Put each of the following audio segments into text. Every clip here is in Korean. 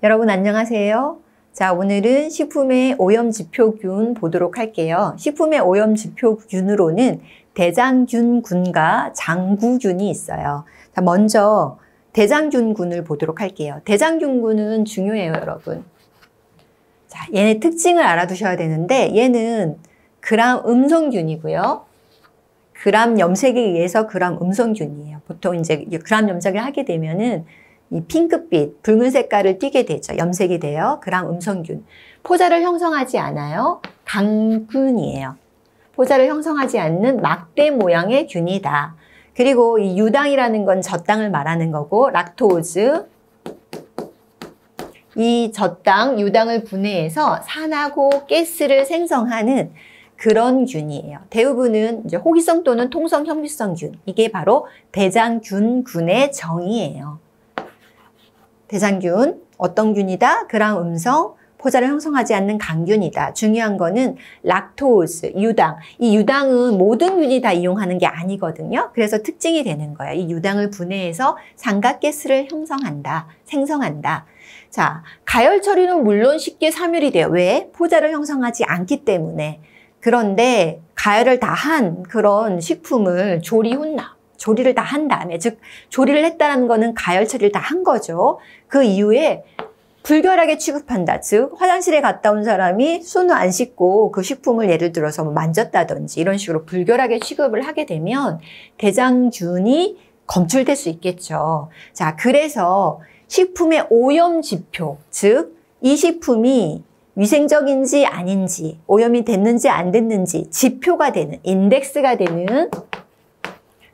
여러분 안녕하세요. 자, 오늘은 식품의 오염지표균 보도록 할게요. 식품의 오염지표균으로는 대장균군과 장구균이 있어요. 자, 먼저 대장균군을 보도록 할게요. 대장균군은 중요해요, 여러분. 자, 얘네 특징을 알아두셔야 되는데 얘는 그람 음성균이고요. 그람 염색에 의해서 그람 음성균이에요. 보통 이제 그람 염색을 하게 되면은 이 핑크빛, 붉은 색깔을 띠게 되죠. 염색이 돼요. 그람 음성균. 포자를 형성하지 않아요. 강균이에요. 포자를 형성하지 않는 막대 모양의 균이다. 그리고 이 유당이라는 건 젖당을 말하는 거고, 락토즈, 이 젖당, 유당을 분해해서 산하고 가스를 생성하는 그런 균이에요. 대부분은 이제 호기성 또는 통성 현미성균. 이게 바로 대장균군의 정의예요. 대장균, 어떤 균이다? 그람 음성, 포자를 형성하지 않는 강균이다. 중요한 거는 락토즈, 유당. 이 유당은 모든 균이 다 이용하는 게 아니거든요. 그래서 특징이 되는 거예요. 이 유당을 분해해서 삼각가스를 형성한다, 생성한다. 자, 가열 처리는 물론 쉽게 사멸이 돼요. 왜? 포자를 형성하지 않기 때문에. 그런데 가열을 다 한 그런 식품을 조리를 다 한 다음에, 즉 조리를 했다는 거는 가열 처리를 다 한 거죠. 그 이후에 불결하게 취급한다. 즉 화장실에 갔다 온 사람이 손을 안 씻고 그 식품을 예를 들어서 만졌다든지 이런 식으로 불결하게 취급을 하게 되면 대장균이 검출될 수 있겠죠. 자, 그래서 식품의 오염 지표, 즉 이 식품이 위생적인지 아닌지, 오염이 됐는지 안 됐는지 지표가 되는, 인덱스가 되는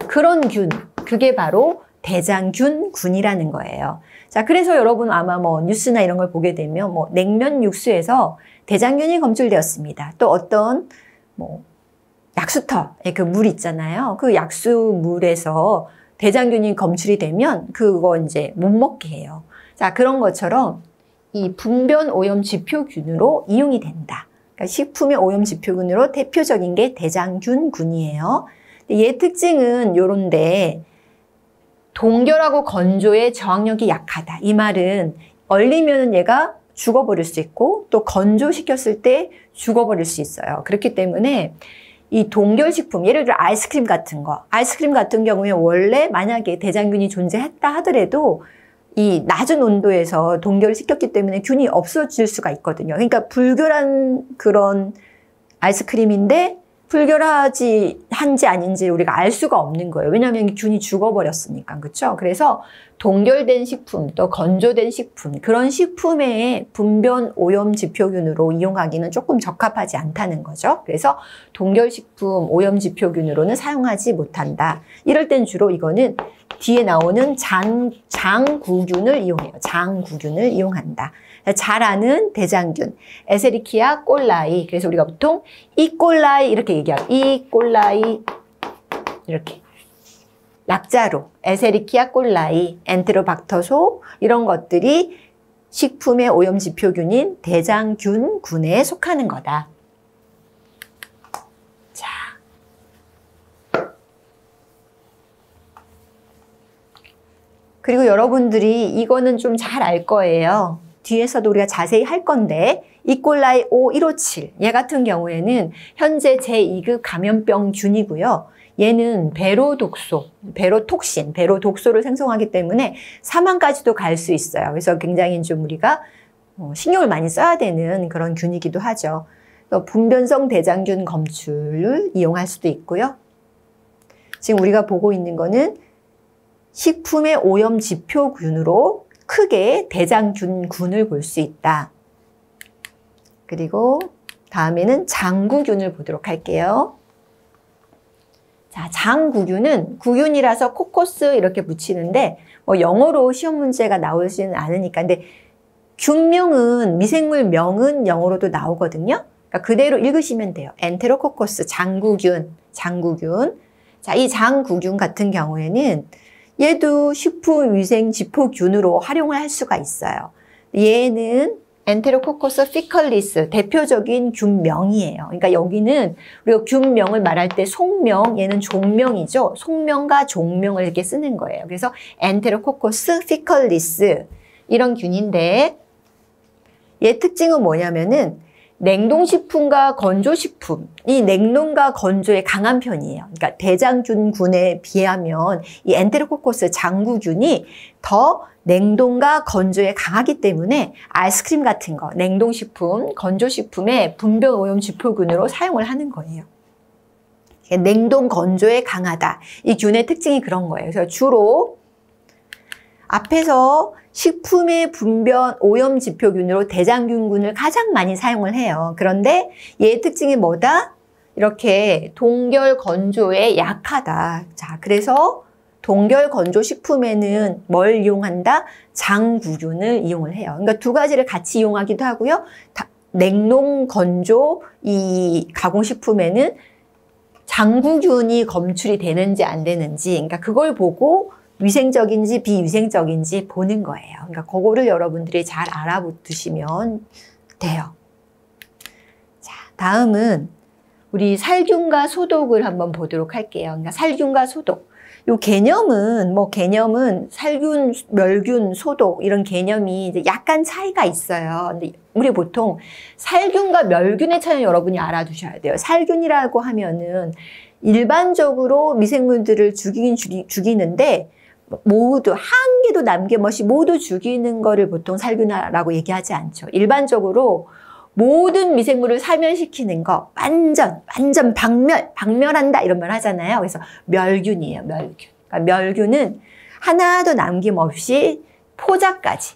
그런 균, 그게 바로 대장균군이라는 거예요. 자, 그래서 여러분 아마 뉴스나 이런 걸 보게 되면 냉면 육수에서 대장균이 검출되었습니다. 또 어떤 약수터의 그 물 있잖아요. 그 약수물에서 대장균이 검출이 되면 그거 이제 못 먹게 해요. 자, 그런 것처럼 이 분변 오염 지표균으로 이용이 된다. 그러니까 식품의 오염 지표균으로 대표적인 게 대장균군이에요. 얘 특징은 요런데, 동결하고 건조에 저항력이 약하다. 이 말은 얼리면 얘가 죽어버릴 수 있고 또 건조시켰을 때 죽어버릴 수 있어요. 그렇기 때문에 이 동결식품, 예를 들어 아이스크림 같은 거, 아이스크림 같은 경우에 원래 만약에 대장균이 존재했다 하더라도 이 낮은 온도에서 동결을 시켰기 때문에 균이 없어질 수가 있거든요. 그러니까 불결한 그런 아이스크림인데 불결한지 아닌지 우리가 알 수가 없는 거예요. 왜냐하면 균이 죽어버렸으니까. 그렇죠? 그래서 동결된 식품, 또 건조된 식품, 그런 식품의 분변 오염 지표균으로 이용하기는 조금 적합하지 않다는 거죠. 그래서 동결식품 오염 지표균으로는 사용하지 못한다. 이럴 땐 주로 이거는 뒤에 나오는 장구균을 이용해요. 장구균을 이용한다. 잘 아는 대장균, 에세리키아 꼴라이. 그래서 우리가 보통 이꼴라이 이렇게 얘기하고, 이꼴라이 이렇게 약자로 에세리키아 꼴라이, 엔테로박터소 이런 것들이 식품의 오염 지표균인 대장균군에 속하는 거다. 자, 그리고 여러분들이 이거는 좀 잘 알 거예요. 뒤에서도 우리가 자세히 할 건데, 이꼴라이 O157, 얘 같은 경우에는 현재 제2급 감염병균이고요. 얘는 베로독소, 베로톡신, 베로독소를 생성하기 때문에 사망까지도 갈 수 있어요. 그래서 굉장히 좀 우리가 신경을 많이 써야 되는 그런 균이기도 하죠. 분변성 대장균 검출을 이용할 수도 있고요. 지금 우리가 보고 있는 거는 식품의 오염 지표균으로 크게 대장균군을 볼 수 있다. 그리고 다음에는 장구균을 보도록 할게요. 자, 장구균은 구균이라서 코코스 이렇게 붙이는데 영어로 시험 문제가 나오지는 않으니까. 근데 균명은, 미생물 명은 영어로도 나오거든요. 그러니까 그대로 읽으시면 돼요. 엔테로코커스 장구균. 자, 이 장구균 같은 경우에는 얘도 식품위생지표균으로 활용을 할 수가 있어요. 얘는 엔테로코커스 피컬리스, 대표적인 균명이에요. 그러니까 여기는 우리가 균명을 말할 때 속명, 얘는 종명이죠. 속명과 종명을 이렇게 쓰는 거예요. 그래서 엔테로코커스 피컬리스 이런 균인데, 얘 특징은 뭐냐면은 냉동식품과 건조식품, 이 냉동과 건조에 강한 편이에요. 그러니까 대장균군에 비하면 이 엔테로코커스 장구균이 더 냉동과 건조에 강하기 때문에 아이스크림 같은 거, 냉동식품, 건조식품에 분변 오염 지표균으로 사용을 하는 거예요. 냉동 건조에 강하다. 이 균의 특징이 그런 거예요. 그래서 주로 앞에서 식품의 분변 오염 지표균으로 대장균군을 가장 많이 사용을 해요. 그런데 얘의 특징이 뭐다? 이렇게 동결 건조에 약하다. 자, 그래서 동결 건조 식품에는 뭘 이용한다? 장구균을 이용을 해요. 그러니까 두 가지를 같이 이용하기도 하고요. 냉동 건조 이 가공식품에는 장구균이 검출이 되는지 안 되는지, 그러니까 그걸 보고 위생적인지 비위생적인지 보는 거예요. 그러니까 그거를 여러분들이 잘 알아두시면 돼요. 자, 다음은 우리 살균과 소독을 한번 보도록 할게요. 그러니까 살균과 소독. 요 개념은 살균, 멸균, 소독 이런 개념이 이제 약간 차이가 있어요. 근데 우리 보통 살균과 멸균의 차이는 여러분이 알아두셔야 돼요. 살균이라고 하면은 일반적으로 미생물들을 죽이는데 모두 한 개도 남김없이 모두 죽이는 거를 보통 살균이라고 얘기하지 않죠. 일반적으로 모든 미생물을 사멸시키는 거, 완전 박멸한다 이런 말 하잖아요. 그래서 멸균이에요, 멸균. 그러니까 멸균은 하나도 남김없이 포자까지.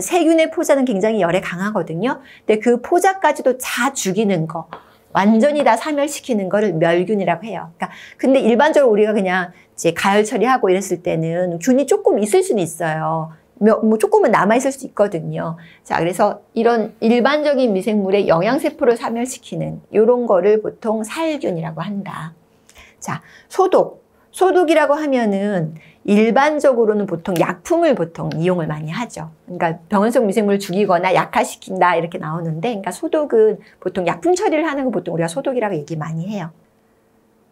세균의 포자는 굉장히 열에 강하거든요. 근데 그 포자까지도 다 죽이는 거, 완전히 다 사멸시키는 거를 멸균이라고 해요. 그러니까 근데 일반적으로 우리가 그냥 이제 가열 처리하고 이랬을 때는 균이 조금 있을 수는 있어요. 뭐 조금은 남아있을 수 있거든요. 자, 그래서 이런 일반적인 미생물의 영양세포를 사멸시키는 이런 거를 보통 살균이라고 한다. 자, 소독이라고 하면은 일반적으로는 보통 약품을 보통 이용을 많이 하죠. 그러니까 병원성 미생물을 죽이거나 약화시킨다 이렇게 나오는데, 그러니까 소독은 보통 약품 처리를 하는 거 보통 우리가 소독이라고 얘기 많이 해요.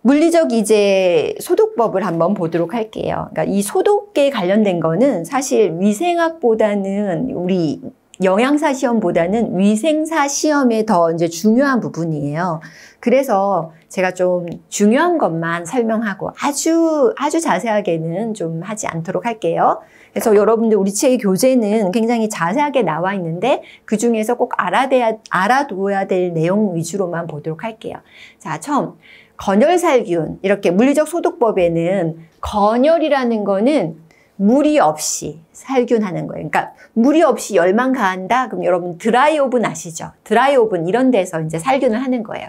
물리적 이제 소독법을 한번 보도록 할게요. 그러니까 이 소독에 관련된 거는 사실 위생학보다는 우리 영양사 시험보다는 위생사 시험에 더 이제 중요한 부분이에요. 그래서 제가 좀 중요한 것만 설명하고 아주 자세하게는 좀 하지 않도록 할게요. 그래서 여러분들 우리 책의 교재는 굉장히 자세하게 나와 있는데 그 중에서 꼭 알아둬야 될 내용 위주로만 보도록 할게요. 자, 처음. 건열살균, 이렇게 물리적 소독법에는 건열이라는 거는 무리 없이 살균하는 거예요. 그러니까 무리 없이 열만 가한다? 그럼 여러분 드라이 오븐 아시죠? 드라이 오븐 이런 데서 이제 살균을 하는 거예요.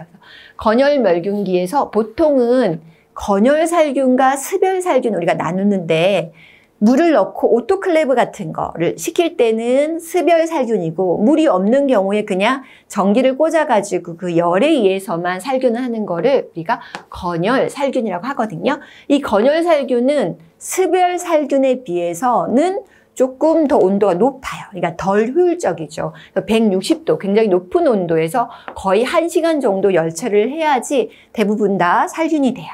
건열 멸균기에서 보통은 건열살균과 습열살균 우리가 나누는데 물을 넣고 오토클레이브 같은 거를 시킬 때는 습열살균이고 물이 없는 경우에 그냥 전기를 꽂아가지고 그 열에 의해서만 살균을 하는 거를 우리가 건열살균이라고 하거든요. 이 건열살균은 습열살균에 비해서는 조금 더 온도가 높아요. 그러니까 덜 효율적이죠. 160도, 굉장히 높은 온도에서 거의 1시간 정도 열처리를 해야지 대부분 다 살균이 돼요.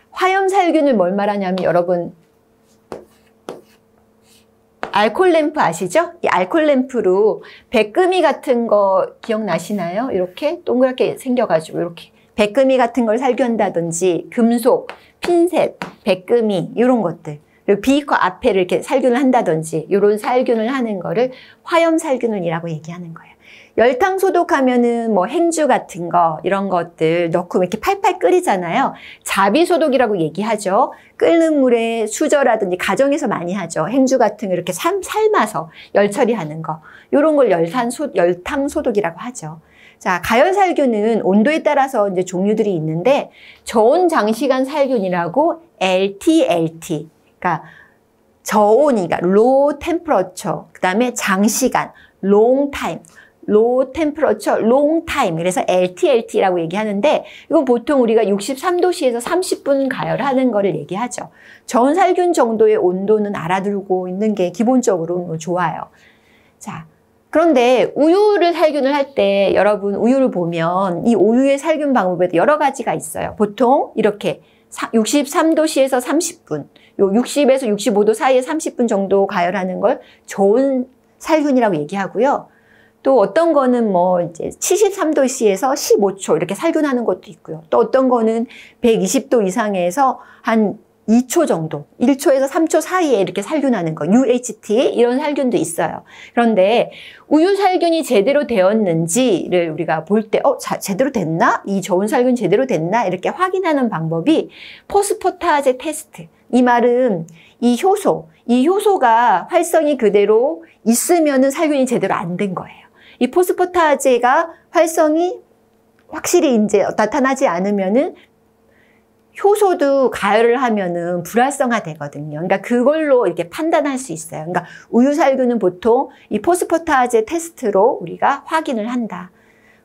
화염살균을 뭘 말하냐면 여러분 알콜 램프 아시죠? 이 알콜 램프로 백금이 같은 거 기억나시나요? 이렇게 동그랗게 생겨가지고 이렇게 백금이 같은 걸 살균한다든지 금속, 핀셋, 백금이 이런 것들 그리고 비커 앞에를 이렇게 살균을 한다든지 이런 살균을 하는 거를 화염살균이라고 얘기하는 거예요. 열탕 소독하면은 뭐 행주 같은 거 이런 것들 넣고 이렇게 팔팔 끓이잖아요. 자비소독이라고 얘기하죠. 끓는 물에 수저라든지 가정에서 많이 하죠. 행주 같은 거 이렇게 삶아서 열 처리하는 거. 이런 걸 열탕 소독이라고 하죠. 자, 가열살균은 온도에 따라서 이제 종류들이 있는데 저온 장시간 살균이라고 LTLT. 그러니까 저온이니까 low temperature. 그다음에 장시간 long time. low temperature, long time. 그래서 LTLT라고 얘기하는데 이건 보통 우리가 63도씨에서 30분 가열하는 거를 얘기하죠. 저온살균 정도의 온도는 알아두고 있는 게 기본적으로 좋아요. 자, 그런데 우유를 살균을 할 때 여러분 우유를 보면 이 우유의 살균 방법에도 여러 가지가 있어요. 보통 이렇게 63도씨에서 30분, 요 60에서 65도 사이에 30분 정도 가열하는 걸 저온 살균이라고 얘기하고요. 또 어떤 거는 뭐 이제 73도씨에서 15초 이렇게 살균하는 것도 있고요. 또 어떤 거는 120도 이상에서 한 2초 정도, 1초에서 3초 사이에 이렇게 살균하는 거, UHT 이런 살균도 있어요. 그런데 우유 살균이 제대로 되었는지를 우리가 볼 때 제대로 됐나? 이 저온 살균 제대로 됐나? 이렇게 확인하는 방법이 포스포타제 테스트. 이 말은 이 효소가 활성이 그대로 있으면은 살균이 제대로 안 된 거예요. 이 포스포타제가 활성이 확실히 이제 나타나지 않으면은 효소도 가열을 하면은 불활성화 되거든요. 그러니까 그걸로 이렇게 판단할 수 있어요. 그러니까 우유 살균은 보통 이 포스포타제 테스트로 우리가 확인을 한다.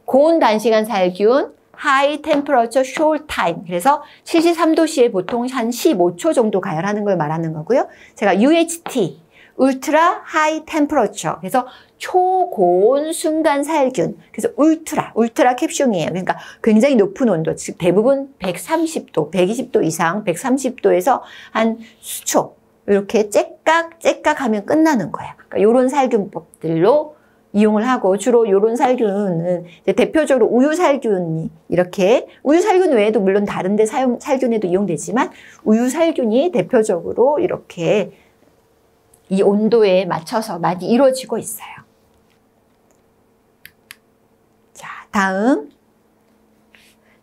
고온 단시간 살균, high temperature short time. 그래서 73도씨에 보통 한 15초 정도 가열하는 걸 말하는 거고요. 제가 UHT, ultra high temperature. 그래서 초고온 순간 살균. 그래서 울트라 캡슐이에요. 그러니까 굉장히 높은 온도, 즉 대부분 130도, 120도 이상, 130도에서 한 수초 이렇게 째깍 하면 끝나는 거예요. 그러니까 이런 살균법들로 이용을 하고, 주로 이런 살균은 이제 대표적으로 우유 살균이 이렇게, 우유 살균 외에도 물론 다른 데 살균에도 이용되지만 우유 살균이 대표적으로 이렇게 이 온도에 맞춰서 많이 이루어지고 있어요. 자, 다음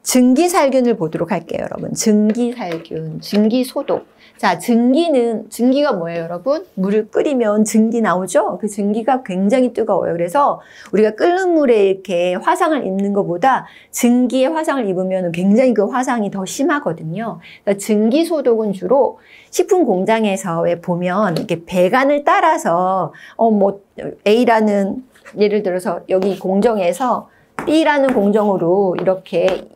증기살균을 보도록 할게요, 여러분. 증기살균, 증기소독. 자, 증기가 뭐예요, 여러분? 물을 끓이면 증기 나오죠? 그 증기가 굉장히 뜨거워요. 그래서 우리가 끓는 물에 이렇게 화상을 입는 것보다 증기에 화상을 입으면 굉장히 그 화상이 더 심하거든요. 그러니까 증기소독은 주로 식품 공장에서 왜 보면 이렇게 배관을 따라서 A라는, 예를 들어서 여기 공정에서 B라는 공정으로 이렇게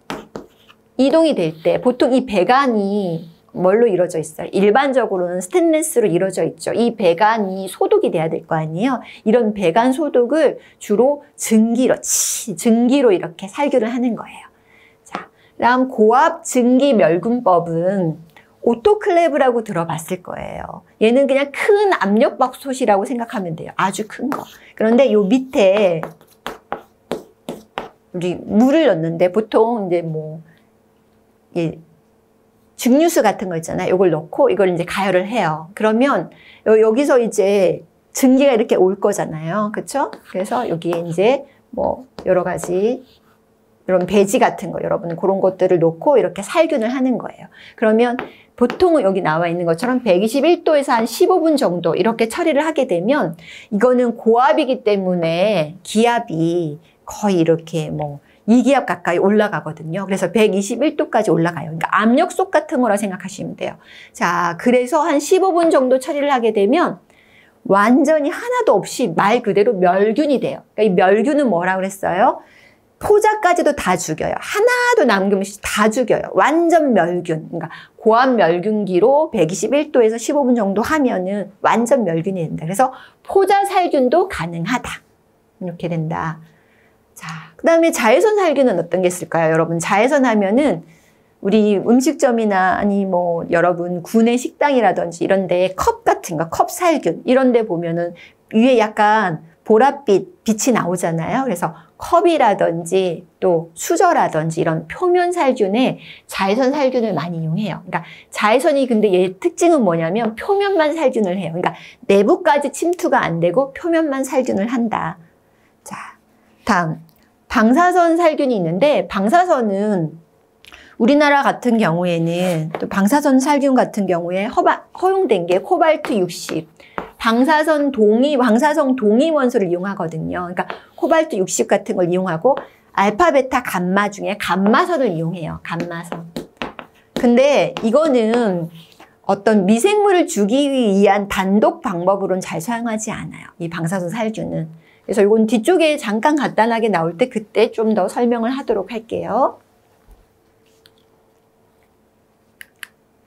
이동이 될 때 보통 이 배관이 뭘로 이루어져 있어요? 일반적으로는 스테인리스로 이루어져 있죠. 이 배관이 소독이 돼야 될 거 아니에요? 이런 배관 소독을 주로 증기로 이렇게 살균을 하는 거예요. 자, 다음 고압 증기 멸균법은 오토클레이브라고 들어봤을 거예요. 얘는 그냥 큰 압력밥솥이라고 생각하면 돼요. 아주 큰 거. 그런데 요 밑에 우리 물을 넣는데 보통 이제 증류수 같은 거 있잖아요. 이걸 넣고 이걸 이제 가열을 해요. 그러면 여기서 이제 증기가 이렇게 올 거잖아요. 그렇죠? 그래서 여기에 이제 여러 가지 이런 배지 같은 거, 여러분 그런 것들을 놓고 이렇게 살균을 하는 거예요. 그러면 보통 여기 나와 있는 것처럼 121도에서 한 15분 정도 이렇게 처리를 하게 되면, 이거는 고압이기 때문에 기압이 거의 이렇게 2기압 가까이 올라가거든요. 그래서 121도까지 올라가요. 그러니까 압력솥 같은 거라 생각하시면 돼요. 자, 그래서 한 15분 정도 처리를 하게 되면 완전히 하나도 없이 말 그대로 멸균이 돼요. 그러니까 이 멸균은 뭐라고 그랬어요? 포자까지도 다 죽여요. 하나도 남김없이 다 죽여요. 완전 멸균. 그러니까 고압 멸균기로 121도에서 15분 정도 하면은 완전 멸균이 된다. 그래서 포자 살균도 가능하다. 이렇게 된다. 자, 그 다음에 자외선 살균은 어떤 게 있을까요? 여러분, 자외선 하면은 우리 음식점이나 여러분 구내 식당이라든지 이런 데 컵 같은 거, 컵 살균 이런 데 보면은 위에 약간 보랏빛 빛이 나오잖아요. 그래서 컵이라든지 또 수저라든지 이런 표면 살균에 자외선 살균을 많이 이용해요. 그러니까 자외선이, 근데 얘 특징은 뭐냐면 표면만 살균을 해요. 그러니까 내부까지 침투가 안 되고 표면만 살균을 한다. 자, 다음 방사선 살균이 있는데, 방사선은 우리나라 같은 경우에는 또 방사선 살균 같은 경우에 허용된 게 코발트 60, 방사선 동위 원소를 이용하거든요. 그러니까 코발트 60 같은 걸 이용하고 알파, 베타, 감마 중에 감마선을 이용해요. 감마선. 근데 이거는 어떤 미생물을 죽이기 위한 단독 방법으로는 잘 사용하지 않아요. 이 방사선 살균은. 그래서 이건 뒤쪽에 잠깐 간단하게 나올 때 그때 좀 더 설명을 하도록 할게요.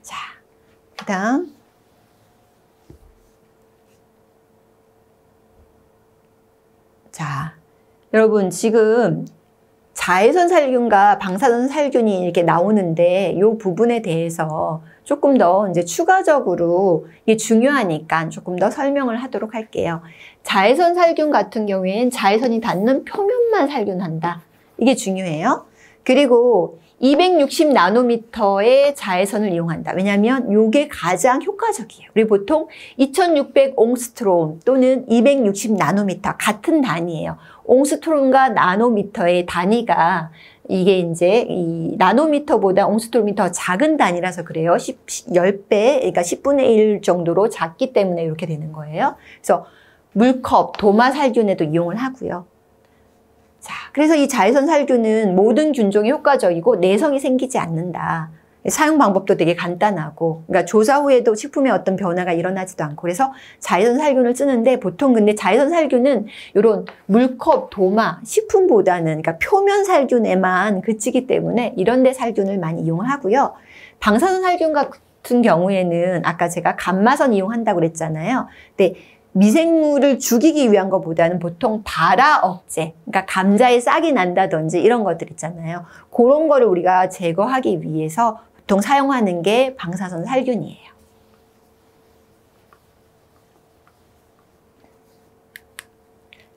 자, 그다음 자, 여러분 지금 자외선 살균과 방사선 살균이 이렇게 나오는데 이 부분에 대해서 조금 더 이제 추가적으로 이게 중요하니까 조금 더 설명을 하도록 할게요. 자외선 살균 같은 경우에는 자외선이 닿는 표면만 살균한다. 이게 중요해요. 그리고 260 나노미터의 자외선을 이용한다. 왜냐하면 이게 가장 효과적이에요. 우리 보통 2600 옹스트롬 또는 260 나노미터 같은 단위예요. 옹스트롬과 나노미터의 단위가 이게 이제 이 나노미터보다 옹스트롬이 더 작은 단위라서 그래요. 10배, 그러니까 10분의 1 정도로 작기 때문에 이렇게 되는 거예요. 그래서 물컵, 도마 살균에도 이용을 하고요. 자, 그래서 이 자외선 살균은 모든 균종에 효과적이고 내성이 생기지 않는다. 사용 방법도 되게 간단하고, 그러니까 조사 후에도 식품에 어떤 변화가 일어나지도 않고, 그래서 자외선 살균을 쓰는데 보통 근데 자외선 살균은 이런 물컵, 도마, 식품보다는 그러니까 표면 살균에만 그치기 때문에 이런 데 살균을 많이 이용을 하고요. 방사선 살균 같은 경우에는 아까 제가 감마선 이용한다고 그랬잖아요. 근데 미생물을 죽이기 위한 것보다는 보통 발화 억제, 그러니까 감자에 싹이 난다든지 이런 것들 있잖아요. 그런 거를 우리가 제거하기 위해서 보통 사용하는 게 방사선 살균이에요.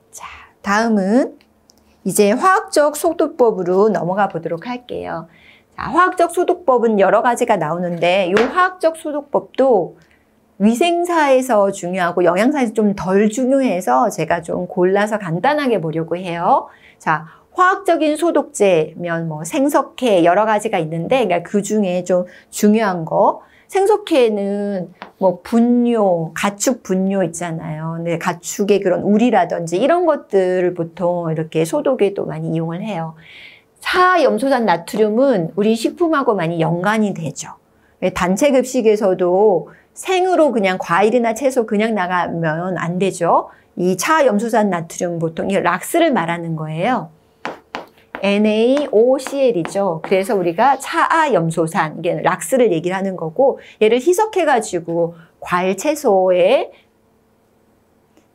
자, 다음은 이제 화학적 소독법으로 넘어가 보도록 할게요. 자, 화학적 소독법은 여러 가지가 나오는데 이 화학적 소독법도 위생사에서 중요하고 영양사에서 좀 덜 중요해서 제가 좀 골라서 간단하게 보려고 해요. 자, 화학적인 소독제면 뭐 생석회 여러 가지가 있는데, 그러니까 그 중에 좀 중요한 거, 생석회는 뭐 분뇨, 가축 분뇨 있잖아요. 근데 가축의 그런 우리라든지 이런 것들을 보통 이렇게 소독에도 많이 이용을 해요. 차염소산 나트륨은 우리 식품하고 많이 연관이 되죠. 단체 급식에서도 생으로 그냥 과일이나 채소 그냥 나가면 안 되죠. 이 차염소산 나트륨 보통 이 락스를 말하는 거예요. NaOCl이죠. 그래서 우리가 차아염소산, 이게 락스를 얘기를 하는 거고, 얘를 희석해가지고 과일, 채소에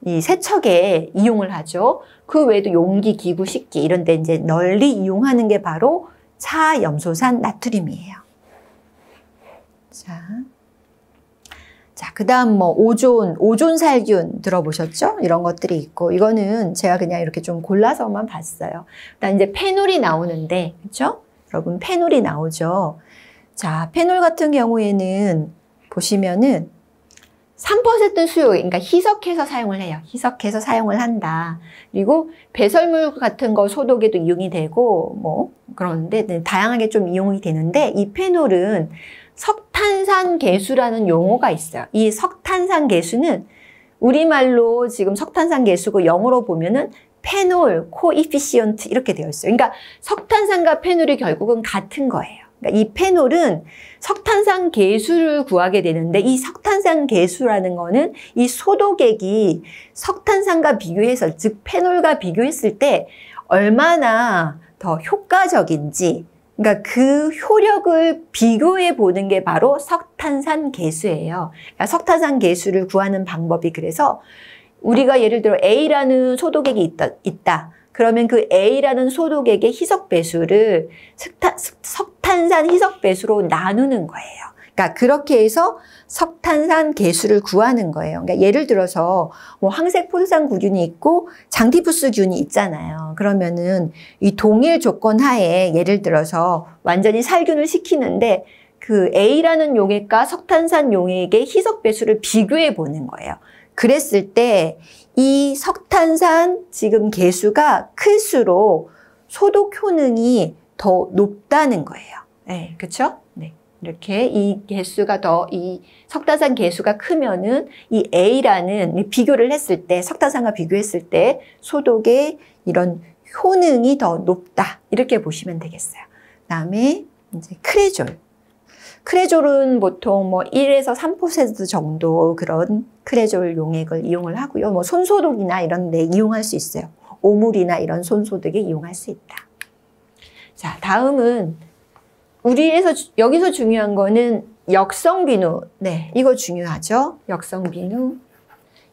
이 세척에 이용을 하죠. 그 외에도 용기, 기구, 식기 이런 데 이제 널리 이용하는 게 바로 차염소산 나트륨이에요. 자, 그 다음 뭐 오존 살균 들어보셨죠? 이런 것들이 있고, 이거는 제가 그냥 이렇게 좀 골라서만 봤어요. 일단 이제 페놀이 나오는데, 그렇죠? 여러분 페놀이 나오죠? 자, 페놀 같은 경우에는 보시면은 3% 수요, 그러니까 희석해서 사용을 해요. 희석해서 사용을 한다. 그리고 배설물 같은 거 소독에도 이용이 되고, 뭐, 그런데 다양하게 좀 이용이 되는데, 이 페놀은 석탄산 계수라는 용어가 있어요. 이 석탄산 계수는 우리말로 지금 석탄산 계수고 영어로 보면은 페놀, 코이피시언트 이렇게 되어 있어요. 그러니까 석탄산과 페놀이 결국은 같은 거예요. 그러니까 이 페놀은 석탄산 계수를 구하게 되는데, 이 석탄산 계수라는 거는 이 소독액이 석탄산과 비교해서, 즉 페놀과 비교했을 때 얼마나 더 효과적인지, 그러니까 그 효력을 비교해 보는 게 바로 석탄산 계수예요. 그러니까 석탄산 계수를 구하는 방법이, 그래서 우리가 예를 들어 A라는 소독액이 있다. 그러면 그 A라는 소독액의 희석 배수를 석탄산 희석 배수로 나누는 거예요. 그러니까 그렇게 해서 석탄산 계수를 구하는 거예요. 그러니까 예를 들어서 뭐 황색 포도상구균이 있고 장티푸스균이 있잖아요. 그러면은 이 동일 조건 하에 예를 들어서 완전히 살균을 시키는데 그 A라는 용액과 석탄산 용액의 희석 배수를 비교해 보는 거예요. 그랬을 때 이 석탄산 지금 계수가 클수록 소독 효능이 더 높다는 거예요. 네, 그렇죠? 네. 이렇게 이 개수가 이 석탄산 개수가 크면은 이 A라는 비교를 했을 때, 석탄산과 비교했을 때 소독의 이런 효능이 더 높다. 이렇게 보시면 되겠어요. 그다음에 이제 크레졸. 크레졸은 보통 뭐 1에서 3% 정도 그런 크레졸 용액을 이용을 하고요. 뭐 손소독이나 이런 데 이용할 수 있어요. 오물이나 이런 손소독에 이용할 수 있다. 자, 다음은 여기서 중요한 거는 역성비누. 네, 이거 중요하죠. 역성비누.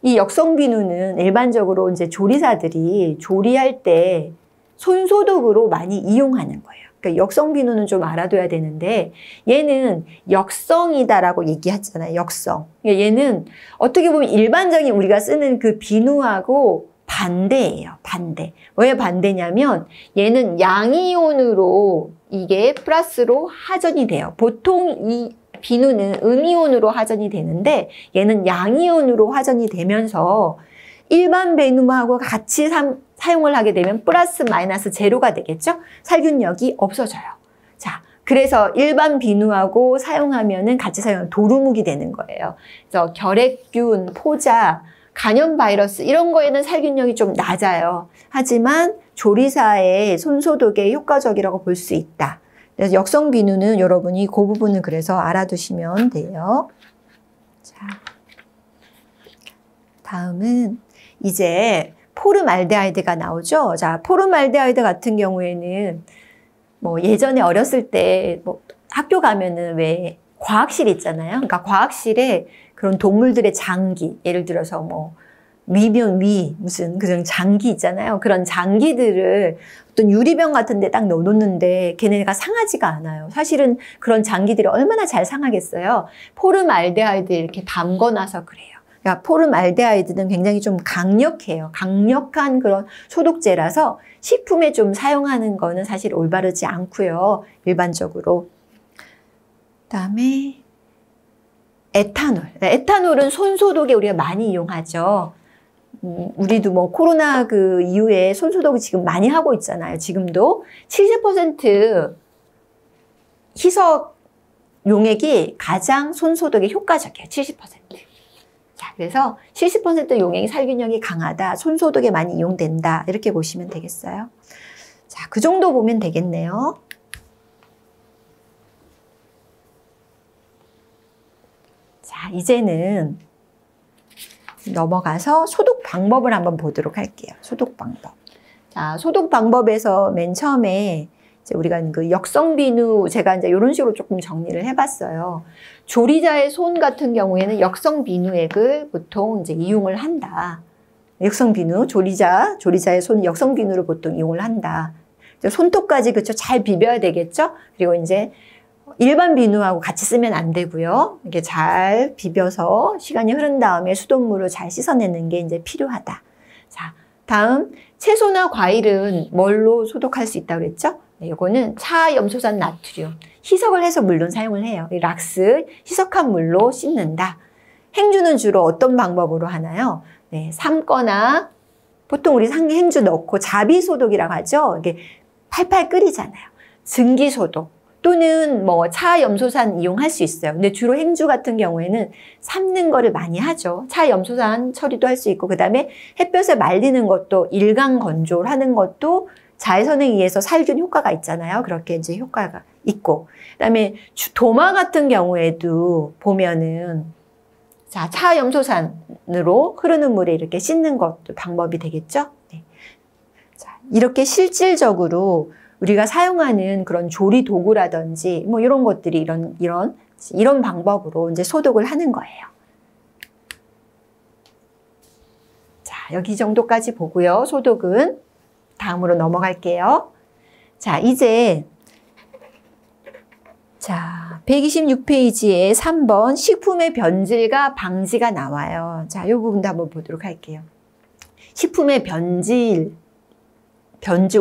이 역성비누는 일반적으로 이제 조리사들이 조리할 때 손소독으로 많이 이용하는 거예요. 그러니까 역성비누는 좀 알아둬야 되는데 얘는 역성이다라고 얘기하잖아요. 역성. 그러니까 얘는 어떻게 보면 일반적인 우리가 쓰는 그 비누하고 반대예요. 반대. 왜 반대냐면 얘는 양이온으로 이게 플러스로 하전이 돼요. 보통 이 비누는 음이온으로 하전이 되는데 얘는 양이온으로 하전이 되면서 일반 비누하고 같이 사용을 하게 되면 플러스 마이너스 제로가 되겠죠? 살균력이 없어져요. 자, 그래서 일반 비누하고 사용하면은 같이 사용하면 도루묵이 되는 거예요. 그래서 결핵균, 포자, 간염 바이러스 이런 거에는 살균력이 좀 낮아요. 하지만 조리사의 손소독에 효과적이라고 볼 수 있다. 그래서 역성 비누는 여러분이 그 부분을 그래서 알아두시면 돼요. 자, 다음은 이제 포름알데하이드가 나오죠. 자, 포름알데하이드 같은 경우에는 뭐 예전에 어렸을 때 뭐 학교 가면은 왜 과학실 있잖아요. 그러니까 과학실에 그런 동물들의 장기, 예를 들어서 뭐 위면 위 무슨 그런 장기 있잖아요. 그런 장기들을 어떤 유리병 같은 데 딱 넣어놓는데 걔네가 상하지가 않아요. 사실은 그런 장기들이 얼마나 잘 상하겠어요. 포름알데하이드 이렇게 담궈놔서 그래요. 그러니까 포름알데하이드는 굉장히 좀 강력해요. 강력한 그런 소독제라서 식품에 좀 사용하는 거는 사실 올바르지 않고요. 일반적으로. 그다음에 에탄올. 에탄올은 손소독에 우리가 많이 이용하죠. 우리도 뭐 코로나 그 이후에 손소독을 지금 많이 하고 있잖아요. 지금도 70% 희석 용액이 가장 손소독에 효과적이에요. 70%. 자, 그래서 70% 용액이 살균력이 강하다. 손소독에 많이 이용된다. 이렇게 보시면 되겠어요. 자, 그 정도 보면 되겠네요. 자, 이제는 넘어가서 소독 방법을 한번 보도록 할게요. 소독 방법. 자, 소독 방법에서 맨 처음에 이제 우리가 그 역성비누 제가 이제 이런 식으로 조금 정리를 해봤어요. 조리자의 손 같은 경우에는 역성비누액을 보통 이제 이용을 한다. 역성비누, 조리자의 손 역성비누를 보통 이용을 한다. 손톱까지 그쵸 잘 비벼야 되겠죠. 그리고 이제 일반 비누하고 같이 쓰면 안 되고요. 이렇게 잘 비벼서 시간이 흐른 다음에 수돗물로 잘 씻어내는 게 이제 필요하다. 자, 다음 채소나 과일은 뭘로 소독할 수 있다고 그랬죠? 네, 이거는 차염소산 나트륨. 희석을 해서 물론 사용을 해요. 이 락스 희석한 물로 씻는다. 행주는 주로 어떤 방법으로 하나요? 네, 삶거나 보통 우리 행주 넣고 자비소독이라고 하죠. 이게 팔팔 끓이잖아요. 증기소독. 또는 뭐 차염소산 이용할 수 있어요. 근데 주로 행주 같은 경우에는 삶는 거를 많이 하죠. 차염소산 처리도 할 수 있고 그다음에 햇볕에 말리는 것도 일강 건조를 하는 것도 자외선에 의해서 살균 효과가 있잖아요. 그렇게 이제 효과가 있고 그다음에 도마 같은 경우에도 보면은 자, 차염소산으로 흐르는 물에 이렇게 씻는 것도 방법이 되겠죠. 네. 자, 이렇게 실질적으로 우리가 사용하는 그런 조리 도구라든지 뭐 이런 것들이 이런 방법으로 이제 소독을 하는 거예요. 자, 여기 정도까지 보고요. 소독은 다음으로 넘어갈게요. 자, 이제 자, 126페이지에 3번 식품의 변질과 방지가 나와요. 자, 이 부분도 한번 보도록 할게요. 식품의 변질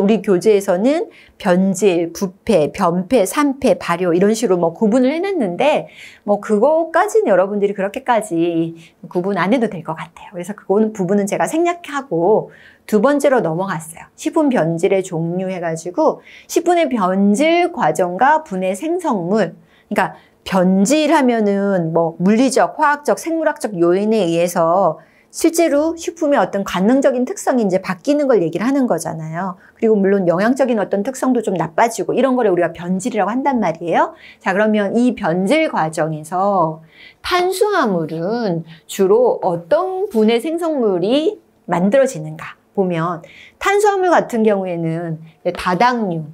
우리 교재에서는 변질, 부패, 변패, 산패, 발효 이런 식으로 뭐 구분을 해놨는데 뭐 그거까지는 여러분들이 그렇게까지 구분 안 해도 될 것 같아요. 그래서 그거는 부분은 제가 생략하고 두 번째로 넘어갔어요. 식품 변질의 종류 해가지고 식품의 변질 과정과 분해 생성물. 그러니까 변질하면은 뭐 물리적, 화학적, 생물학적 요인에 의해서 실제로 식품의 어떤 관능적인 특성이 이제 바뀌는 걸 얘기를 하는 거잖아요. 그리고 물론 영양적인 어떤 특성도 좀 나빠지고 이런 거를 우리가 변질이라고 한단 말이에요. 자, 그러면 이 변질 과정에서 탄수화물은 주로 어떤 분해 생성물이 만들어지는가 보면 탄수화물 같은 경우에는 다당류,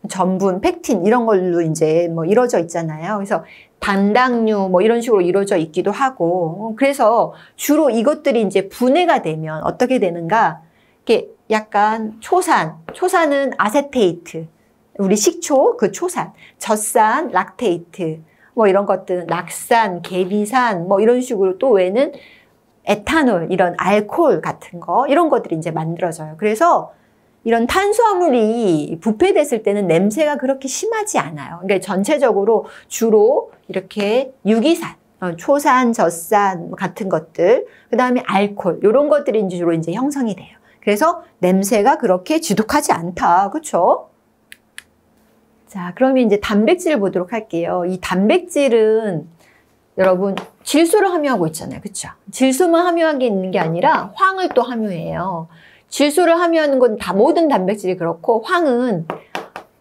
전분, 펙틴 이런 걸로 이제 뭐 이루어져 있잖아요. 그래서 단당류 뭐 이런 식으로 이루어져 있기도 하고 그래서 주로 이것들이 이제 분해가 되면 어떻게 되는가? 이렇게 약간 초산은 아세테이트, 우리 식초, 그 초산, 젖산, 락테이트, 뭐 이런 것들은 락산, 개비산, 뭐 이런 식으로 또 외에는 에탄올, 이런 알코올 같은 거, 이런 것들이 이제 만들어져요. 그래서 이런 탄수화물이 부패됐을 때는 냄새가 그렇게 심하지 않아요. 그러니까 전체적으로 주로 이렇게 유기산, 초산, 젖산 같은 것들, 그 다음에 알코올, 이런 것들이 주로 이제 형성이 돼요. 그래서 냄새가 그렇게 지독하지 않다. 그렇죠? 자, 그러면 이제 단백질을 보도록 할게요. 이 단백질은 여러분 질소를 함유하고 있잖아요. 그렇죠? 질소만 함유하게 있는 게 아니라 황을 또 함유해요. 질소를 함유하는 건 다 모든 단백질이 그렇고 황은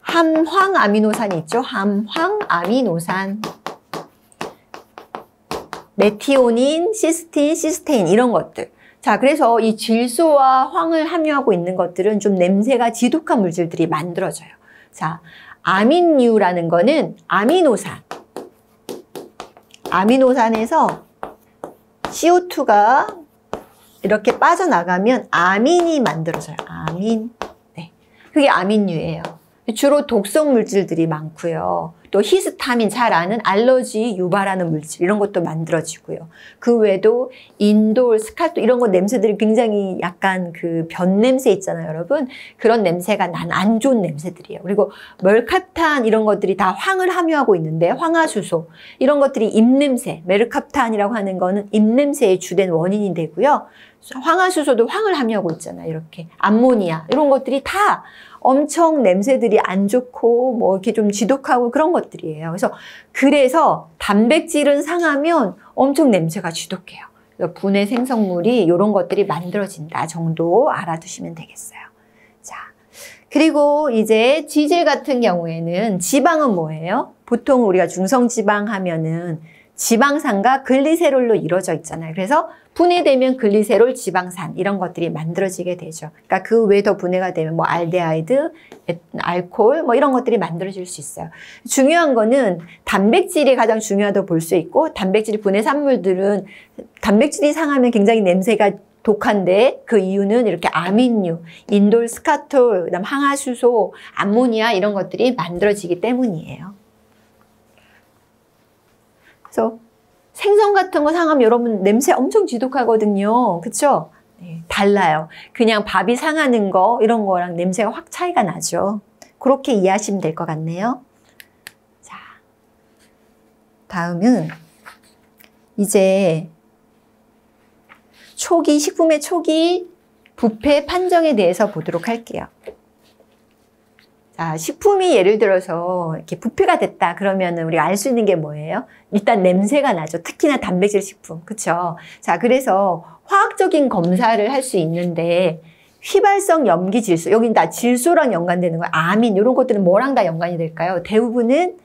함황아미노산이 있죠. 함황아미노산, 메티오닌, 시스틴, 시스테인 이런 것들. 자, 그래서 이 질소와 황을 함유하고 있는 것들은 좀 냄새가 지독한 물질들이 만들어져요. 자, 아민유라는 거는 아미노산. 아미노산에서 CO2가 이렇게 빠져나가면 아민이 만들어져요. 아민. 네. 그게 아민유예요. 주로 독성 물질들이 많고요. 또 히스타민, 잘 아는 알러지 유발하는 물질 이런 것도 만들어지고요. 그 외에도 인돌, 스칼토 이런 거 냄새들이 굉장히 약간 그 변 냄새 있잖아요, 여러분. 그런 냄새가 난 안 좋은 냄새들이에요. 그리고 멀캅탄 이런 것들이 다 황을 함유하고 있는데 황화수소 이런 것들이 입냄새, 메르캅탄이라고 하는 거는 입냄새의 주된 원인이 되고요. 황화수소도 황을 함유하고 있잖아요. 이렇게 암모니아 이런 것들이 다 엄청 냄새들이 안 좋고 뭐 이렇게 좀 지독하고 그런 것들이에요. 그래서 단백질은 상하면 엄청 냄새가 지독해요. 분해 생성물이 이런 것들이 만들어진다 정도 알아두시면 되겠어요. 자, 그리고 이제 지질 같은 경우에는 지방은 뭐예요? 보통 우리가 중성지방 하면은 지방산과 글리세롤로 이루어져 있잖아요. 그래서 분해되면 글리세롤, 지방산 이런 것들이 만들어지게 되죠. 그러니까 그 외에 더 분해가 되면 뭐 알데하이드, 알코올 뭐 이런 것들이 만들어질 수 있어요. 중요한 거는 단백질이 가장 중요하다고 볼 수 있고 단백질 분해 산물들은 단백질이 상하면 굉장히 냄새가 독한데 그 이유는 이렇게 아민유, 인돌, 스카톨, 그다음 항화수소, 암모니아 이런 것들이 만들어지기 때문이에요. 그래서 생선 같은 거 상하면 여러분 냄새 엄청 지독하거든요. 그렇죠? 네, 달라요. 그냥 밥이 상하는 거 이런 거랑 냄새가 확 차이가 나죠. 그렇게 이해하시면 될 것 같네요. 자, 다음은 이제 식품의 초기 부패 판정에 대해서 보도록 할게요. 자, 식품이 예를 들어서 이렇게 부패가 됐다 그러면 우리가 알 수 있는 게 뭐예요? 일단 냄새가 나죠. 특히나 단백질 식품. 그쵸? 자, 그래서 화학적인 검사를 할 수 있는데 휘발성 염기질소, 여긴 다 질소랑 연관되는 거예요. 아민, 이런 것들은 뭐랑 다 연관이 될까요? 대부분은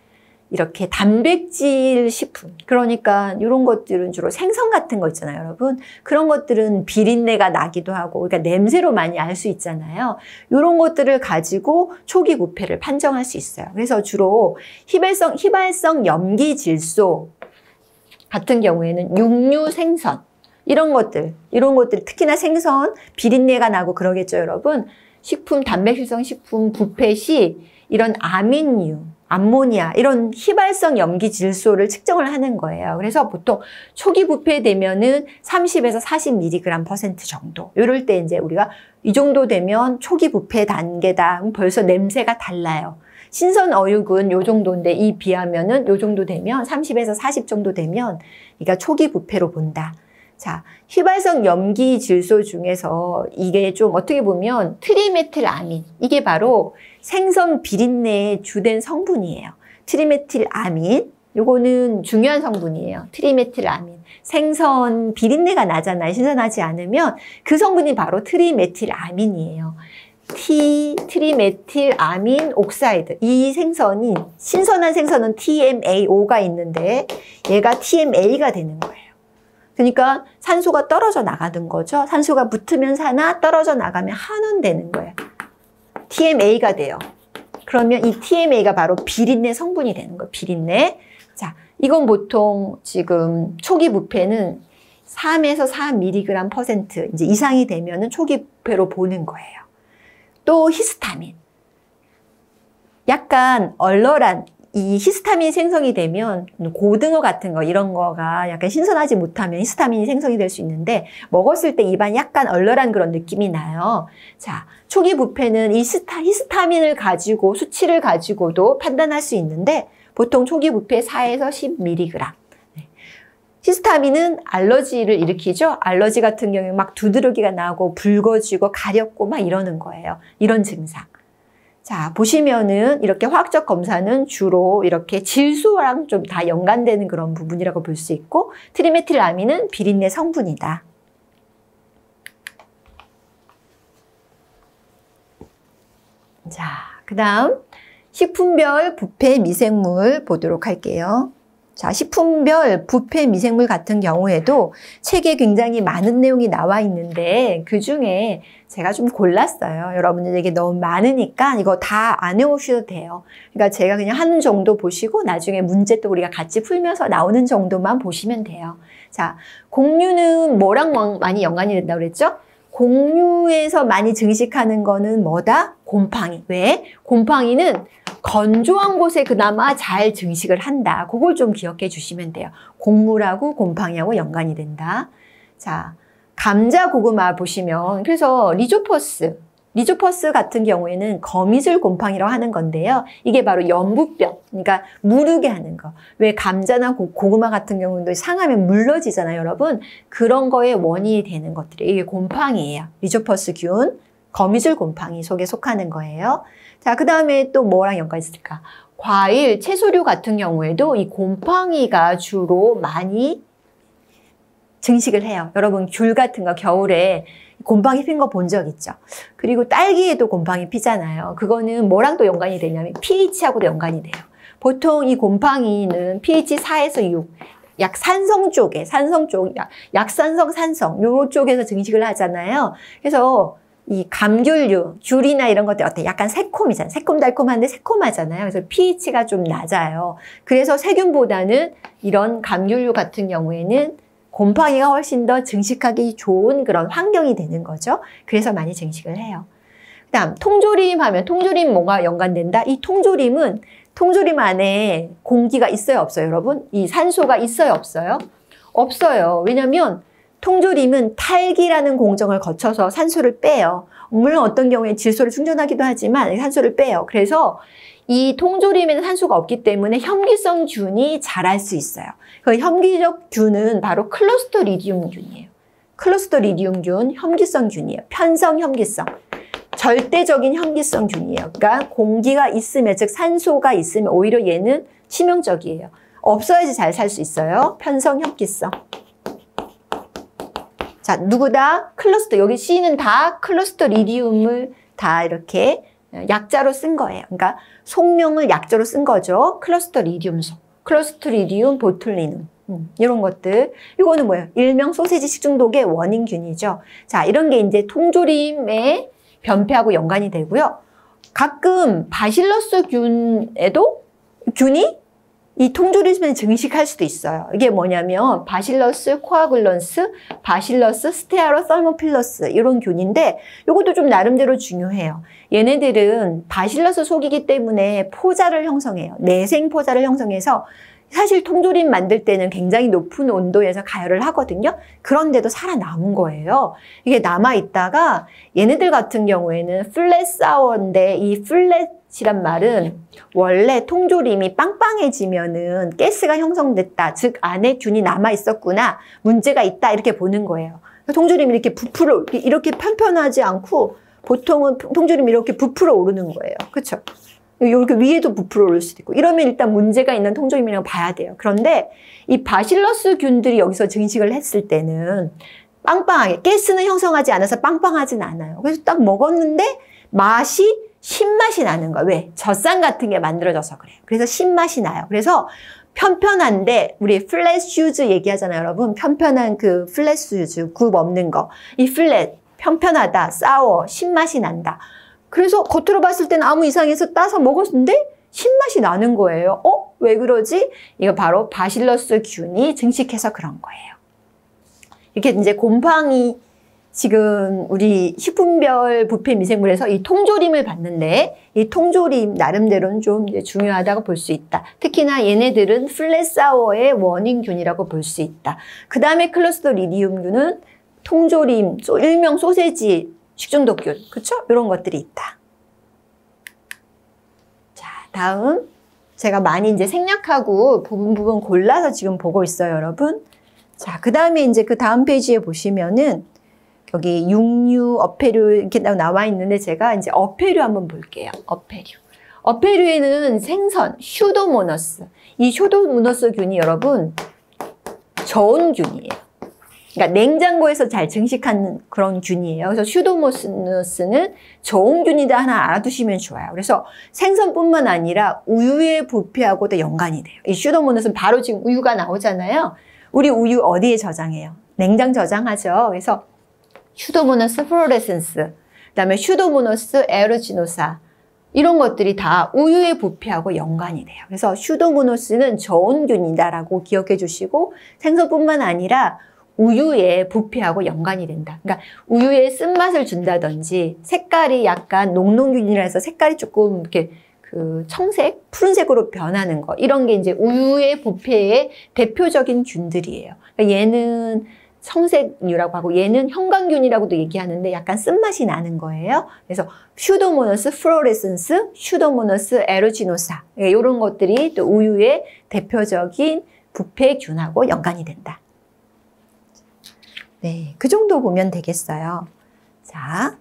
이렇게 단백질 식품. 그러니까 이런 것들은 주로 생선 같은 거 있잖아요, 여러분. 그런 것들은 비린내가 나기도 하고, 그러니까 냄새로 많이 알 수 있잖아요. 이런 것들을 가지고 초기 부패를 판정할 수 있어요. 그래서 주로 휘발성 염기질소 같은 경우에는 육류 생선, 이런 것들 특히나 생선 비린내가 나고 그러겠죠, 여러분. 단백질성 식품 부패 시 이런 아민유, 암모니아 이런 휘발성 염기질소를 측정을 하는 거예요. 그래서 보통 초기 부패되면은 30에서 40mg% 정도. 이럴 때 이제 우리가 이 정도 되면 초기 부패 단계다. 벌써 냄새가 달라요. 신선 어육은 요 정도인데 이 비하면은 요 정도 되면 30에서 40 정도 되면 그러니까 초기 부패로 본다. 자, 휘발성 염기질소 중에서 이게 좀 어떻게 보면 트리메틸아민, 이게 바로 생선 비린내의 주된 성분이에요. 트리메틸아민, 요거는 중요한 성분이에요. 트리메틸아민. 생선 비린내가 나잖아요. 신선하지 않으면 그 성분이 바로 트리메틸아민이에요. 트리메틸아민 옥사이드. 이 생선이 신선한 생선은 TMAO가 있는데 얘가 TMA가 되는 거예요. 그러니까 산소가 떨어져 나가는 거죠. 산소가 붙으면 산화, 떨어져 나가면 한원 되는 거예요. TMA가 돼요. 그러면 이 TMA가 바로 비린내 성분이 되는 거예요. 비린내. 자, 이건 보통 지금 초기 부패는 3에서 4mg% 이제 이상이 되면은 초기 부패로 보는 거예요. 또 히스타민. 약간 얼얼한 이 히스타민이 생성이 되면 고등어 같은 거 이런 거가 약간 신선하지 못하면 히스타민이 생성이 될 수 있는데 먹었을 때 입안이 약간 얼얼한 그런 느낌이 나요. 자, 초기 부패는 이 히스타민을 가지고 수치를 가지고도 판단할 수 있는데 보통 초기 부패 4에서 10mg. 히스타민은 알러지를 일으키죠. 알러지 같은 경우에 막 두드러기가 나고 붉어지고 가렵고 막 이러는 거예요. 이런 증상. 자, 보시면은 이렇게 화학적 검사는 주로 이렇게 질소랑 좀 다 연관되는 그런 부분이라고 볼 수 있고 트리메틸아민은 비린내 성분이다. 자, 그 다음 식품별 부패 미생물 보도록 할게요. 자, 식품별 부패 미생물 같은 경우에도 책에 굉장히 많은 내용이 나와 있는데 그중에 제가 좀 골랐어요. 여러분들에게 너무 많으니까 이거 다 안 외우셔도 돼요. 그러니까 제가 그냥 하는 정도 보시고 나중에 문제 또 우리가 같이 풀면서 나오는 정도만 보시면 돼요. 자, 곡류는 뭐랑 많이 연관이 된다고 그랬죠? 곡류에서 많이 증식하는 거는 뭐다? 곰팡이. 왜? 곰팡이는 건조한 곳에 그나마 잘 증식을 한다. 그걸 좀 기억해 주시면 돼요. 곡물하고 곰팡이하고 연관이 된다. 자, 감자 고구마 보시면 그래서 리조퍼스 같은 경우에는 거미줄 곰팡이라고 하는 건데요. 이게 바로 연부병, 그러니까 무르게 하는 거. 왜 감자나 고구마 같은 경우는 상하면 물러지잖아요, 여러분. 그런 거에 원인이 되는 것들이 이게 곰팡이예요. 리조퍼스균, 거미줄 곰팡이 속에 속하는 거예요. 자, 그 다음에 또 뭐랑 연관이 있을까? 과일, 채소류 같은 경우에도 이 곰팡이가 주로 많이 증식을 해요. 여러분 귤 같은 거 겨울에 곰팡이 핀 거 본 적 있죠? 그리고 딸기에도 곰팡이 피잖아요. 그거는 뭐랑 또 연관이 되냐면 pH하고도 연관이 돼요. 보통 이 곰팡이는 pH 4에서 6, 약산성 쪽에, 약산성, 산성 요 쪽에서 증식을 하잖아요. 그래서 이 감귤류, 귤이나 이런 것들 어때? 약간 새콤이잖아요. 새콤달콤한데 새콤하잖아요. 그래서 pH가 좀 낮아요. 그래서 세균보다는 이런 감귤류 같은 경우에는 곰팡이가 훨씬 더 증식하기 좋은 그런 환경이 되는 거죠. 그래서 많이 증식을 해요. 그 다음 통조림 하면 통조림 뭐가 연관된다? 이 통조림 안에 공기가 있어요, 없어요, 여러분? 이 산소가 있어요, 없어요? 없어요. 왜냐면 통조림은 탈기라는 공정을 거쳐서 산소를 빼요. 물론 어떤 경우에 질소를 충전하기도 하지만 산소를 빼요. 그래서 이 통조림에는 산소가 없기 때문에 혐기성 균이 자랄 수 있어요. 그 혐기적 균은 바로 클로스트리디움균이에요. 클로스트리디움균, 혐기성 균이에요. 편성 혐기성. 절대적인 혐기성 균이에요. 그러니까 공기가 있으면, 즉 산소가 있으면 오히려 얘는 치명적이에요. 없어야지 잘 살 수 있어요. 편성 혐기성. 자, 누구다? 여기 C는 다 클로스트리디움을 다 이렇게 약자로 쓴 거예요. 그러니까 속명을 약자로 쓴 거죠. 클로스트리디움속. 클로스트리디움 보툴리눔. 이런 것들. 이거는 뭐예요? 일명 소세지 식중독의 원인균이죠. 자, 이런 게 이제 통조림의 변폐하고 연관이 되고요. 가끔 바실러스 균에도 균이 이 통조림에 증식할 수도 있어요. 이게 뭐냐면 바실러스 코아굴런스, 바실러스 스테아로설모필러스 이런 균인데 이것도 좀 나름대로 중요해요. 얘네들은 바실러스 속이기 때문에 포자를 형성해요. 내생 포자를 형성해서 사실 통조림 만들 때는 굉장히 높은 온도에서 가열을 하거든요. 그런데도 살아남은 거예요. 이게 남아있다가 얘네들 같은 경우에는 플랫사워인데 이 플랫이란 말은 원래 통조림이 빵빵해지면은 가스가 형성됐다. 즉 안에 균이 남아있었구나. 문제가 있다. 이렇게 보는 거예요. 통조림이 이렇게 부풀어 이렇게 편편하지 않고 보통은 통조림이 이렇게 부풀어 오르는 거예요. 그렇죠? 이렇게 위에도 부풀어 오를 수도 있고 이러면 일단 문제가 있는 통조림이라고 봐야 돼요. 그런데 이 바실러스 균들이 여기서 증식을 했을 때는 빵빵하게 가스는 형성하지 않아서 빵빵하진 않아요. 그래서 딱 먹었는데 신맛이 나는 거야. 왜? 젖산 같은 게 만들어져서 그래요. 그래서 신맛이 나요. 그래서 편편한데 우리 플랫 슈즈 얘기하잖아요, 여러분. 편편한 그 플랫 슈즈, 굽 없는 거. 이 플랫 편편하다, 싸워, 신맛이 난다. 그래서 겉으로 봤을 때는 아무 이상해서 따서 먹었는데 신맛이 나는 거예요. 왜 그러지? 이거 바로 바실러스 균이 증식해서 그런 거예요. 이렇게 이제 곰팡이 지금 우리 식품별 부패 미생물에서 이 통조림을 봤는데 이 통조림 나름대로는 좀 이제 중요하다고 볼 수 있다. 특히나 얘네들은 플랫사워의 원인균이라고 볼 수 있다. 그 다음에 클로스트리디움균은 통조림, 일명 소세지 식중독균, 그쵸? 이런 것들이 있다. 자, 다음 제가 많이 이제 생략하고 부분 골라서 지금 보고 있어요, 여러분. 자, 그 다음에 이제 그 다음 페이지에 보시면은 여기 육류, 어패류 이렇게 나와 있는데 제가 이제 어패류 한번 볼게요. 어패류. 어패류에는 생선, 슈도모너스. 이 슈도모너스균이 여러분 저온균이에요. 그러니까 냉장고에서 잘 증식하는 그런 균이에요. 그래서 슈도모너스는 저온균이다 하나 알아두시면 좋아요. 그래서 생선뿐만 아니라 우유의 부패하고도 연관이 돼요. 이 슈도모너스는 바로 지금 우유가 나오잖아요. 우리 우유 어디에 저장해요? 냉장 저장하죠. 그래서 슈도모너스 플로레센스, 그다음에 슈도모너스 에어루지노사 이런 것들이 다 우유의 부패하고 연관이 돼요. 그래서 슈도모너스는 저온균이다라고 기억해 주시고 생선뿐만 아니라 우유의 부패하고 연관이 된다. 그러니까 우유에 쓴맛을 준다든지 색깔이 약간 녹농균이라 해서 색깔이 조금 이렇게 그 청색, 푸른색으로 변하는 거 이런 게 이제 우유의 부패의 대표적인 균들이에요. 그러니까 얘는 청색류라고 하고 얘는 형광균이라고도 얘기하는데 약간 쓴맛이 나는 거예요. 그래서 슈도모너스 플로레센스, 슈도모너스 에루지노사 이런 것들이 또 우유의 대표적인 부패균하고 연관이 된다. 네, 그 정도 보면 되겠어요. 자,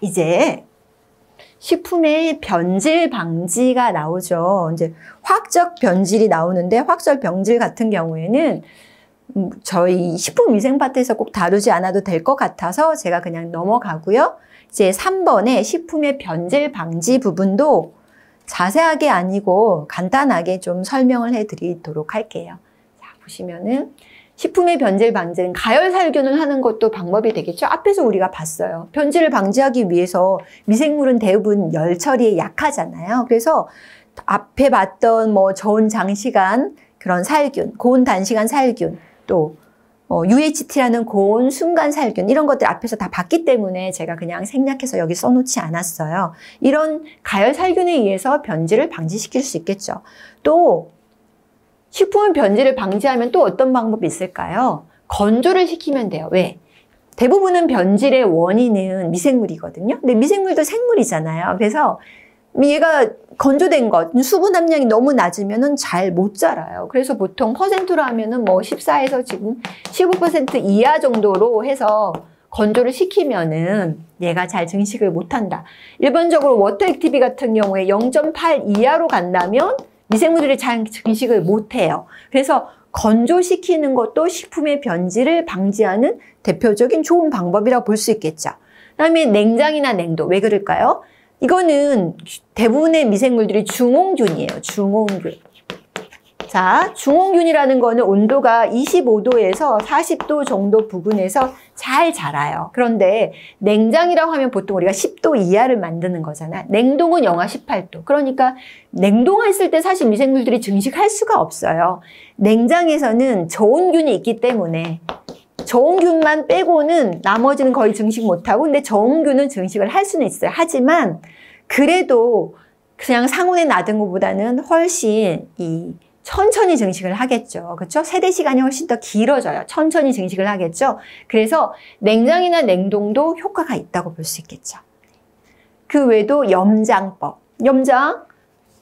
이제 식품의 변질 방지가 나오죠. 이제 화학적 변질이 나오는데 화학적 변질 같은 경우에는 저희 식품위생 파트에서 꼭 다루지 않아도 될 것 같아서 제가 그냥 넘어가고요. 이제 3번에 식품의 변질 방지 부분도 자세하게 아니고 간단하게 좀 설명을 해드리도록 할게요. 자, 보시면은 식품의 변질 방지는 가열 살균을 하는 것도 방법이 되겠죠. 앞에서 우리가 봤어요. 변질을 방지하기 위해서 미생물은 대부분 열 처리에 약하잖아요. 그래서 앞에 봤던 뭐 저온 장시간 그런 살균, 고온 단시간 살균, 또 UHT라는 고온 순간 살균 이런 것들 앞에서 다 봤기 때문에 제가 그냥 생략해서 여기 써놓지 않았어요. 이런 가열 살균에 의해서 변질을 방지시킬 수 있겠죠. 또 식품 변질을 방지하면 또 어떤 방법이 있을까요? 건조를 시키면 돼요. 왜? 대부분은 변질의 원인은 미생물이거든요. 근데 미생물도 생물이잖아요. 그래서 얘가 건조된 것, 수분 함량이 너무 낮으면은 잘 못 자라요. 그래서 보통 퍼센트로 하면은 뭐 14에서 지금 15% 이하 정도로 해서 건조를 시키면은 얘가 잘 증식을 못 한다. 일반적으로 워터 액티비 같은 경우에 0.8 이하로 간다면 미생물들이 잘 증식을 못해요. 그래서 건조시키는 것도 식품의 변질을 방지하는 대표적인 좋은 방법이라고 볼 수 있겠죠. 그다음에 냉장이나 냉도. 왜 그럴까요? 이거는 대부분의 미생물들이 중홍균이에요. 중홍균. 자, 중홍균이라는 거는 온도가 25도에서 40도 정도 부근에서 잘 자라요. 그런데 냉장이라고 하면 보통 우리가 10도 이하를 만드는 거잖아. 냉동은 영하 18도. 그러니까 냉동했을 때 사실 미생물들이 증식할 수가 없어요. 냉장에서는 저온균이 있기 때문에 저온균만 빼고는 나머지는 거의 증식 못하고, 근데 저온균은 증식을 할 수는 있어요. 하지만 그래도 그냥 상온에 놔둔 것보다는 훨씬 천천히 증식을 하겠죠. 그렇죠? 세대 시간이 훨씬 더 길어져요. 천천히 증식을 하겠죠. 그래서 냉장이나 냉동도 효과가 있다고 볼 수 있겠죠. 그 외에도 염장법. 염장,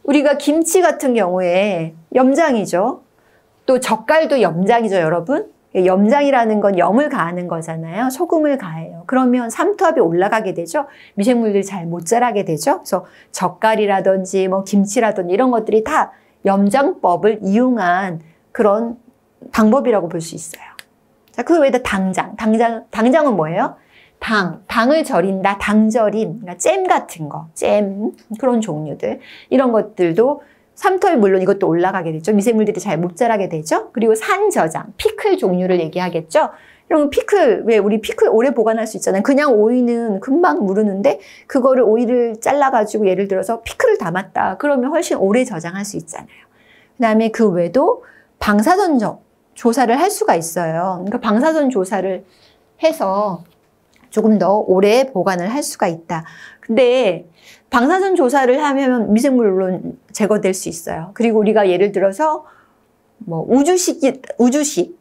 우리가 김치 같은 경우에 염장이죠. 또 젓갈도 염장이죠, 여러분. 염장이라는 건 염을 가하는 거잖아요. 소금을 가해요. 그러면 삼투압이 올라가게 되죠. 미생물들이 잘 못 자라게 되죠. 그래서 젓갈이라든지 뭐 김치라든지 이런 것들이 다 염장법을 이용한 그런 방법이라고 볼 수 있어요. 자, 그 외에도 당장은 뭐예요? 당을 절인다, 당절임, 그러니까 잼 같은 거, 잼, 그런 종류들. 이런 것들도 삼투압이 물론 이것도 올라가게 되죠. 미생물들이 잘 못 자라게 되죠. 그리고 산저장, 피클 종류를 얘기하겠죠. 이런 피클, 왜 우리 피클 오래 보관할 수 있잖아요. 그냥 오이는 금방 무르는데 그거를 오이를 잘라가지고 예를 들어서 피클을 담았다. 그러면 훨씬 오래 저장할 수 있잖아요. 그 다음에 그 외에도 방사선적 조사를 할 수가 있어요. 그러니까 방사선 조사를 해서 조금 더 오래 보관을 할 수가 있다. 근데 방사선 조사를 하면 미생물론 제거될 수 있어요. 그리고 우리가 예를 들어서 뭐 우주식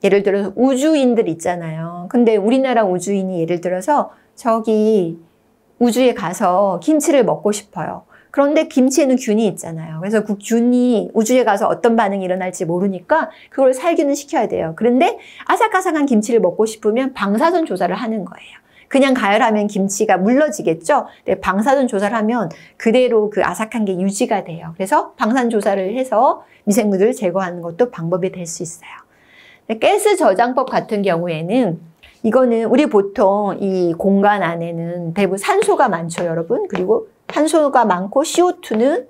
예를 들어서 우주인들 있잖아요. 근데 우리나라 우주인이 예를 들어서 저기 우주에 가서 김치를 먹고 싶어요. 그런데 김치에는 균이 있잖아요. 그래서 그 균이 우주에 가서 어떤 반응이 일어날지 모르니까 그걸 살균을 시켜야 돼요. 그런데 아삭아삭한 김치를 먹고 싶으면 방사선 조사를 하는 거예요. 그냥 가열하면 김치가 물러지겠죠? 근데 방사선 조사를 하면 그대로 그 아삭한 게 유지가 돼요. 그래서 방사선 조사를 해서 미생물들을 제거하는 것도 방법이 될 수 있어요. 가스 저장법 같은 경우에는 이거는 우리 보통 이 공간 안에는 대부분 산소가 많죠, 여러분. 그리고 산소가 많고 CO2는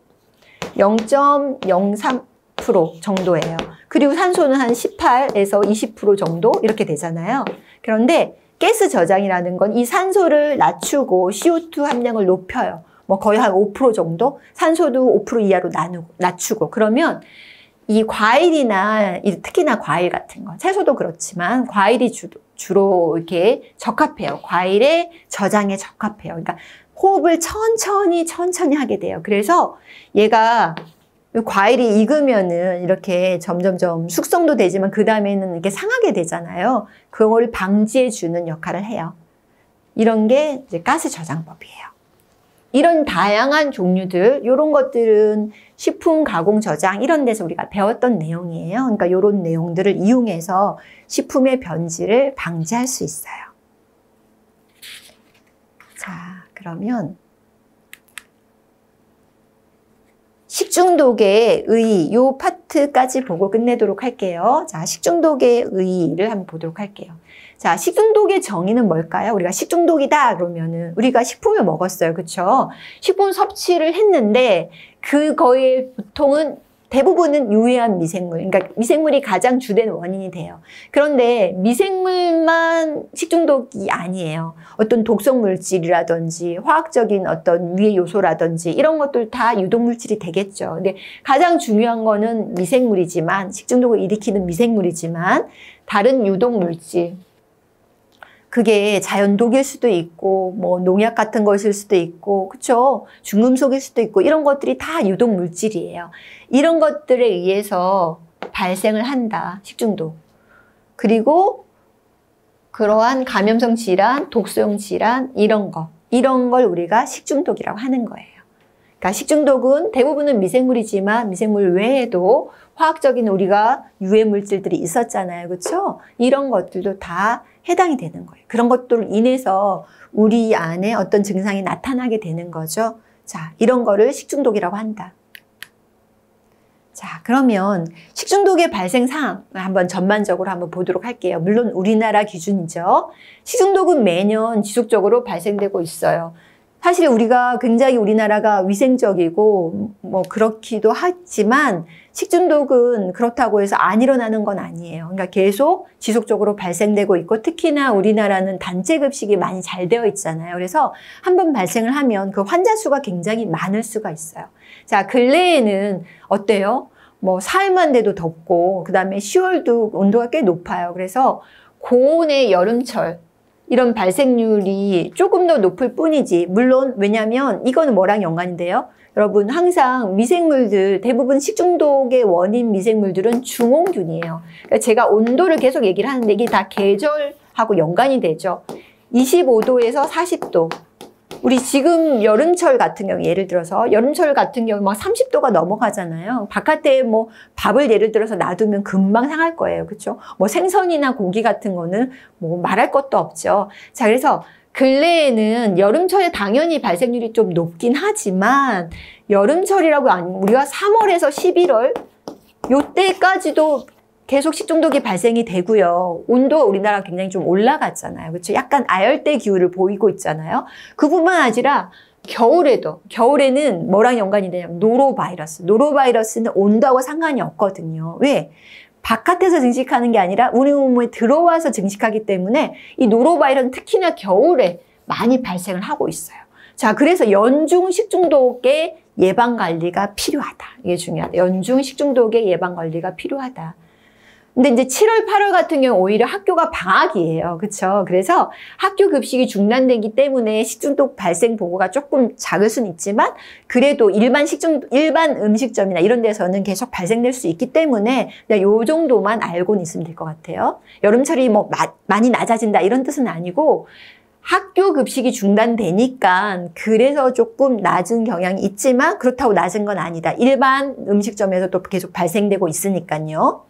0.03% 정도예요. 그리고 산소는 한 18에서 20% 정도 이렇게 되잖아요. 그런데 가스 저장이라는 건 이 산소를 낮추고 CO2 함량을 높여요. 뭐 거의 한 5% 정도? 산소도 5% 이하로 낮추고. 그러면 이 과일이나, 특히나 과일 같은 거, 채소도 그렇지만 과일이 주로 이렇게 적합해요. 과일의 저장에 적합해요. 그러니까 호흡을 천천히 하게 돼요. 그래서 얘가 과일이 익으면은 이렇게 점점점 숙성도 되지만 그 다음에는 이렇게 상하게 되잖아요. 그걸 방지해 주는 역할을 해요. 이런 게 이제 가스 저장법이에요. 이런 다양한 종류들, 이런 것들은 식품 가공 저장 이런 데서 우리가 배웠던 내용이에요. 그러니까 이런 내용들을 이용해서 식품의 변질을 방지할 수 있어요. 자, 그러면 식중독의 의, 이 파트까지 보고 끝내도록 할게요. 자, 식중독의 의를 한번 보도록 할게요. 자, 식중독의 정의는 뭘까요? 우리가 식중독이다 그러면은 우리가 식품을 먹었어요. 그렇죠? 식품 섭취를 했는데 그거의 보통은 대부분은 유해한 미생물, 그러니까 미생물이 가장 주된 원인이 돼요. 그런데 미생물만 식중독이 아니에요. 어떤 독성 물질이라든지 화학적인 어떤 유해 요소라든지 이런 것들 다 유독물질이 되겠죠. 근데 가장 중요한 거는 미생물이지만, 식중독을 일으키는 미생물이지만 다른 유독물질, 그게 자연독일 수도 있고 뭐 농약 같은 것일 수도 있고 그렇죠? 중금속일 수도 있고 이런 것들이 다 유독 물질이에요. 이런 것들에 의해서 발생을 한다. 식중독. 그리고 그러한 감염성 질환, 독소형 질환 이런 걸 우리가 식중독이라고 하는 거예요. 그러니까 식중독은 대부분은 미생물이지만 미생물 외에도 화학적인 우리가 유해 물질들이 있었잖아요. 그렇죠? 이런 것들도 다 해당이 되는 거예요. 그런 것들을 인해서 우리 안에 어떤 증상이 나타나게 되는 거죠. 자, 이런 거를 식중독이라고 한다. 자, 그러면 식중독의 발생 상황 한번 전반적으로 한번 보도록 할게요. 물론 우리나라 기준이죠. 식중독은 매년 지속적으로 발생되고 있어요. 사실 우리가 굉장히 우리나라가 위생적이고 뭐 그렇기도 하지만 식중독은 그렇다고 해서 안 일어나는 건 아니에요. 그러니까 계속 지속적으로 발생되고 있고 특히나 우리나라는 단체급식이 많이 잘 되어 있잖아요. 그래서 한번 발생을 하면 그 환자 수가 굉장히 많을 수가 있어요. 자, 근래에는 어때요? 뭐 사흘만 돼도 덥고 그다음에 10월도 온도가 꽤 높아요. 그래서 고온의 여름철 이런 발생률이 조금 더 높을 뿐이지 물론 왜냐하면 이거는 뭐랑 연관인데요. 여러분 항상 미생물들 대부분 식중독의 원인 미생물들은 중온균이에요. 그러니까 제가 온도를 계속 얘기를 하는데 이게 다 계절하고 연관이 되죠. 25도에서 40도. 우리 지금 여름철 같은 경우 예를 들어서 여름철 같은 경우 막 30도가 넘어가잖아요. 바깥에 뭐 밥을 예를 들어서 놔두면 금방 상할 거예요. 그렇죠? 뭐 생선이나 고기 같은 거는 뭐 말할 것도 없죠. 자, 그래서 근래에는 여름철에 당연히 발생률이 좀 높긴 하지만 여름철이라고 아니면 우리가 3월에서 11월 요때까지도 계속 식중독이 발생이 되고요. 온도가 우리나라가 굉장히 좀 올라갔잖아요. 그렇죠? 약간 아열대 기후를 보이고 있잖아요. 그뿐만 아니라 겨울에는 뭐랑 연관이 되냐면 노로바이러스. 노로바이러스는 온도하고 상관이 없거든요. 왜? 바깥에서 증식하는 게 아니라 우리 몸에 들어와서 증식하기 때문에 이 노로바이러스는 특히나 겨울에 많이 발생을 하고 있어요. 자, 그래서 연중 식중독의 예방관리가 필요하다. 이게 중요하다. 연중 식중독의 예방관리가 필요하다. 근데 이제 7월, 8월 같은 경우 오히려 학교가 방학이에요. 그렇죠? 그래서 학교 급식이 중단되기 때문에 식중독 발생 보고가 조금 작을 수는 있지만 그래도 일반 음식점이나 이런 데서는 계속 발생될 수 있기 때문에 그냥 요 정도만 알고는 있으면 될 것 같아요. 여름철이 뭐 많이 낮아진다 이런 뜻은 아니고 학교 급식이 중단되니까 그래서 조금 낮은 경향이 있지만 그렇다고 낮은 건 아니다. 일반 음식점에서도 계속 발생되고 있으니까요.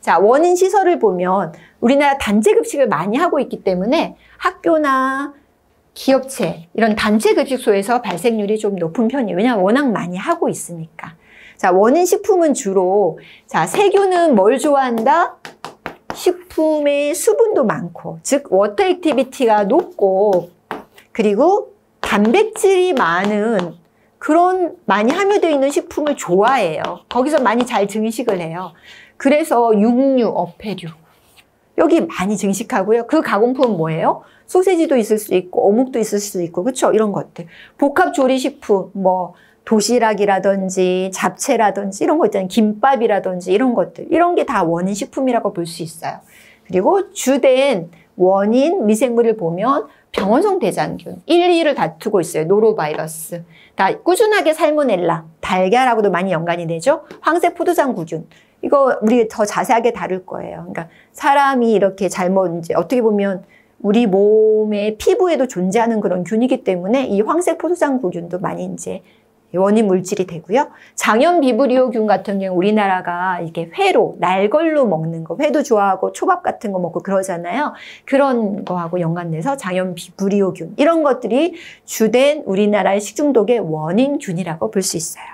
자, 원인 시설을 보면 우리나라 단체 급식을 많이 하고 있기 때문에 학교나 기업체 이런 단체 급식소에서 발생률이 좀 높은 편이에요. 왜냐하면 워낙 많이 하고 있으니까. 자, 원인 식품은 주로 자, 세균은 뭘 좋아한다? 식품의 수분도 많고, 즉 워터 액티비티가 높고, 그리고 단백질이 많은 그런 많이 함유되어 있는 식품을 좋아해요. 거기서 많이 잘 증식을 해요. 그래서 육류, 어패류 여기 많이 증식하고요. 그 가공품은 뭐예요? 소세지도 있을 수 있고 어묵도 있을 수 있고 그렇죠? 이런 것들. 복합조리식품 뭐 도시락이라든지 잡채라든지 이런 거 있잖아요. 김밥이라든지 이런 것들. 이런 게 다 원인 식품이라고 볼 수 있어요. 그리고 주된 원인 미생물을 보면 병원성 대장균 1, 2를 다투고 있어요. 노로바이러스. 다 꾸준하게 살모넬라, 달걀하고도 많이 연관이 되죠. 황색 포도당구균. 이거 우리 더 자세하게 다룰 거예요. 그러니까 사람이 이렇게 잘못 이제 어떻게 보면 우리 몸의 피부에도 존재하는 그런 균이기 때문에 이 황색 포도당구균도 많이 이제 원인 물질이 되고요. 장염 비브리오균 같은 경우 우리나라가 이렇게 회로, 날걸로 먹는 거, 회도 좋아하고 초밥 같은 거 먹고 그러잖아요. 그런 거하고 연관돼서 장염 비브리오균 이런 것들이 주된 우리나라의 식중독의 원인균이라고 볼 수 있어요.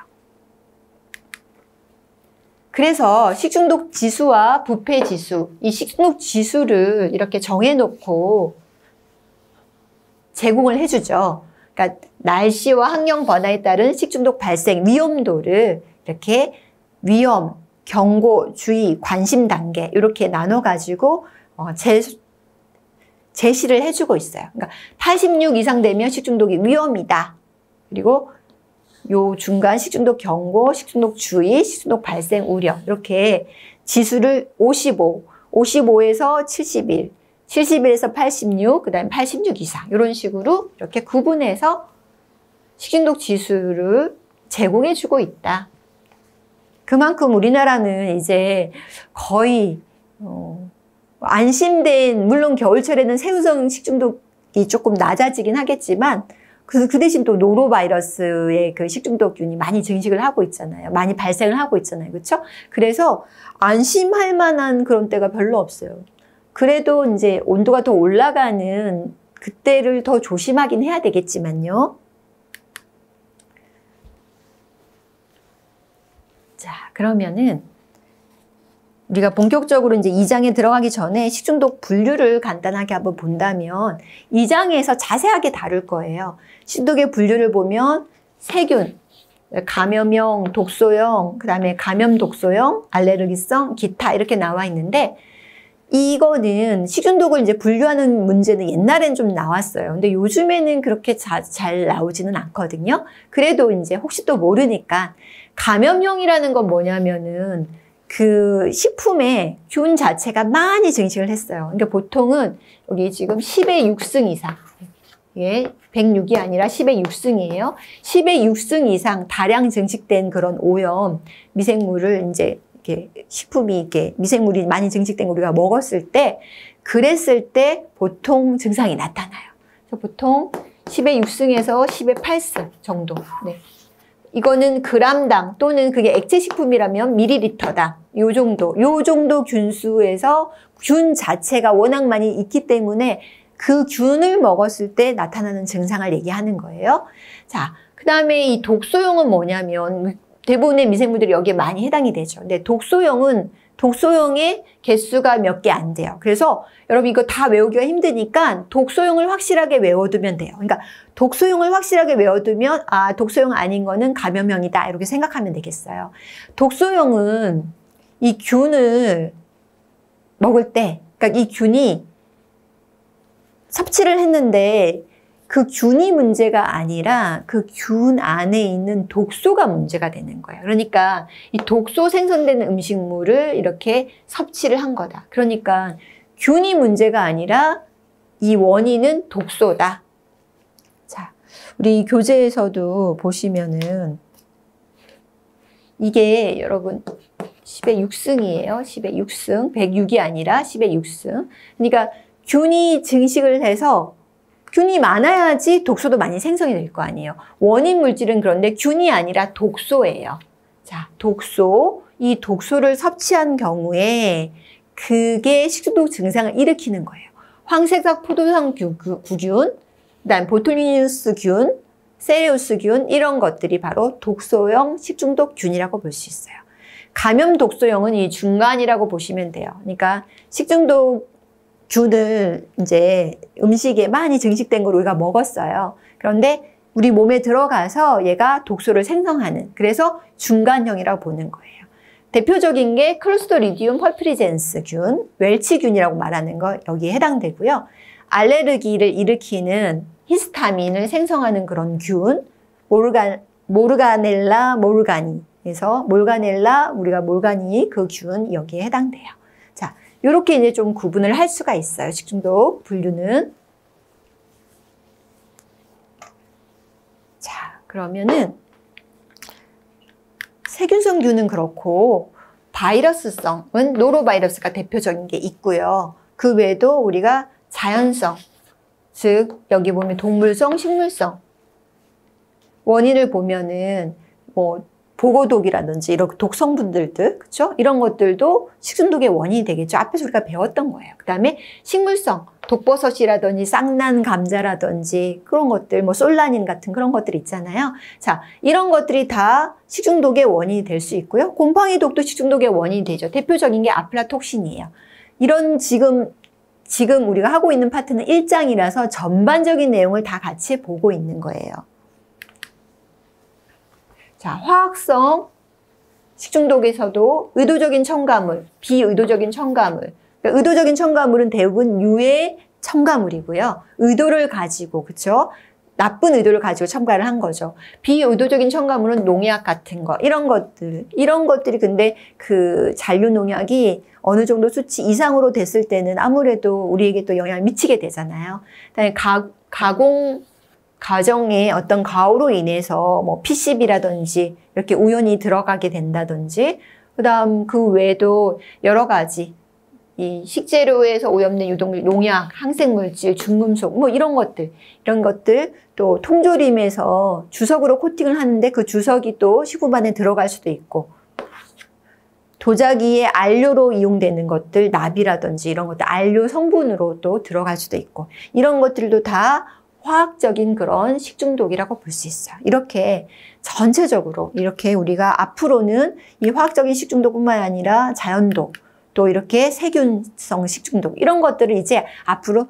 그래서 식중독 지수와 부패 지수, 이 식중독 지수를 이렇게 정해놓고 제공을 해주죠. 그러니까 날씨와 환경 변화에 따른 식중독 발생 위험도를 이렇게 위험, 경고, 주의, 관심 단계 이렇게 나눠가지고 제시를 해주고 있어요. 그러니까 86 이상 되면 식중독이 위험이다. 그리고 요 중간 식중독 경고, 식중독 주의, 식중독 발생 우려 이렇게 지수를 55, 55에서 71, 71에서 86, 그 다음에 86 이상 이런 식으로 이렇게 구분해서 식중독 지수를 제공해 주고 있다. 그만큼 우리나라는 이제 거의 안심된, 물론 겨울철에는 새우성 식중독이 조금 낮아지긴 하겠지만 그 대신 또 노로바이러스의 그 식중독균이 많이 증식을 하고 있잖아요. 많이 발생을 하고 있잖아요. 그렇죠? 그래서 안심할 만한 그런 때가 별로 없어요. 그래도 이제 온도가 더 올라가는 그때를 더 조심하긴 해야 되겠지만요. 자, 그러면은 우리가 본격적으로 이제 2장에 들어가기 전에 식중독 분류를 간단하게 한번 본다면 2장에서 자세하게 다룰 거예요. 식중독의 분류를 보면 세균, 감염형, 독소형, 그 다음에 감염 독소형, 알레르기성, 기타 이렇게 나와 있는데 이거는 식중독을 이제 분류하는 문제는 옛날엔 좀 나왔어요. 근데 요즘에는 그렇게 잘 나오지는 않거든요. 그래도 이제 혹시 또 모르니까 감염형이라는 건 뭐냐면은 그 식품에 균 자체가 많이 증식을 했어요. 그러니까 보통은 여기 지금 10의 6승 이상. 예, 106이 아니라 10의 6승이에요. 10의 6승 이상 다량 증식된 그런 오염 미생물을 이제 이렇게 식품이 이렇게 미생물이 많이 증식된 거 우리가 먹었을 때 그랬을 때 보통 증상이 나타나요. 그래서 보통 10의 6승에서 10의 8승 정도. 네. 이거는 그람당 또는 그게 액체 식품이라면 밀리리터당 요 정도 균수에서 균 자체가 워낙 많이 있기 때문에 그 균을 먹었을 때 나타나는 증상을 얘기하는 거예요. 자, 그 다음에 이 독소형은 뭐냐면 대부분의 미생물들이 여기에 많이 해당이 되죠. 근데 독소형의 개수가 몇 개 안 돼요. 그래서 여러분 이거 다 외우기가 힘드니까 독소형을 확실하게 외워두면 돼요. 그러니까 독소형을 확실하게 외워두면 아, 독소형 아닌 거는 감염형이다 이렇게 생각하면 되겠어요. 독소형은 이 균을 먹을 때, 그러니까 이 균이 섭취를 했는데 그 균이 문제가 아니라 그 균 안에 있는 독소가 문제가 되는 거예요. 그러니까 이 독소 생성되는 음식물을 이렇게 섭취를 한 거다. 그러니까 균이 문제가 아니라 이 원인은 독소다. 자, 우리 교재에서도 보시면은 이게 여러분 10의 6승이에요. 10의 6승. 106이 아니라 10의 6승. 그러니까 균이 증식을 해서 균이 많아야지 독소도 많이 생성이 될 거 아니에요. 원인 물질은 그런데 균이 아니라 독소예요. 자, 독소. 이 독소를 섭취한 경우에 그게 식중독 증상을 일으키는 거예요. 황색적 포도당 구균, 그다음 보툴리누스균, 세레우스균 이런 것들이 바로 독소형 식중독균이라고 볼 수 있어요. 감염 독소형은 이 중간이라고 보시면 돼요. 그러니까 식중독 균을 이제 음식에 많이 증식된 걸 우리가 먹었어요. 그런데 우리 몸에 들어가서 얘가 독소를 생성하는, 그래서 중간형이라고 보는 거예요. 대표적인 게 클로스트리디움 펄프리젠스균, 웰치균이라고 말하는 거 여기에 해당되고요. 알레르기를 일으키는 히스타민을 생성하는 그런 균, 모르가넬라 모르가니, 그래서 몰가넬라 우리가 몰가니 그 균 여기에 해당돼요. 자, 이렇게 이제 좀 구분을 할 수가 있어요. 식중독 분류는. 자, 그러면은 세균성균은 그렇고 바이러스성은 노로바이러스가 대표적인 게 있고요. 그 외에도 우리가 자연성, 즉 여기 보면 동물성, 식물성 원인을 보면은 뭐 보고독이라든지 이런 독성분들들, 그렇죠? 이런 것들도 식중독의 원인이 되겠죠. 앞에서 우리가 배웠던 거예요. 그 다음에 식물성, 독버섯이라든지 쌍난 감자라든지 그런 것들, 뭐 솔라닌 같은 그런 것들 있잖아요. 자, 이런 것들이 다 식중독의 원인이 될 수 있고요. 곰팡이독도 식중독의 원인이 되죠. 대표적인 게 아플라톡신이에요. 이런 지금 우리가 하고 있는 파트는 1장이라서 전반적인 내용을 다 같이 보고 있는 거예요. 자, 화학성 식중독에서도 의도적인 첨가물, 비의도적인 첨가물. 그러니까 의도적인 첨가물은 대부분 유해 첨가물이고요. 의도를 가지고, 그쵸? 나쁜 의도를 가지고 첨가를 한 거죠. 비의도적인 첨가물은 농약 같은 거, 이런 것들이 근데 그 잔류 농약이 어느 정도 수치 이상으로 됐을 때는 아무래도 우리에게 또 영향을 미치게 되잖아요. 그다음에 가공 과정에 어떤 가오로 인해서 뭐 PCB라든지 이렇게 우연히 들어가게 된다든지, 그다음 그 외에도 여러 가지 이 식재료에서 오염된 유독물, 농약, 항생물질, 중금속 뭐 이런 것들 또 통조림에서 주석으로 코팅을 하는데 그 주석이 또 식후반에 들어갈 수도 있고, 도자기의 안료로 이용되는 것들, 납이라든지 이런 것들 안료 성분으로 또 들어갈 수도 있고, 이런 것들도 다 화학적인 그런 식중독이라고 볼 수 있어요. 이렇게 전체적으로 이렇게 우리가 앞으로는 이 화학적인 식중독뿐만 아니라 자연독, 또 이렇게 세균성 식중독 이런 것들을 이제 앞으로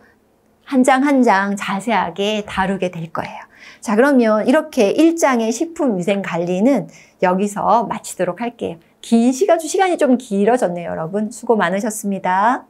한 장 한 장 자세하게 다루게 될 거예요. 자, 그러면 이렇게 1장의 식품위생관리는 여기서 마치도록 할게요. 시간이 좀 길어졌네요, 여러분. 수고 많으셨습니다.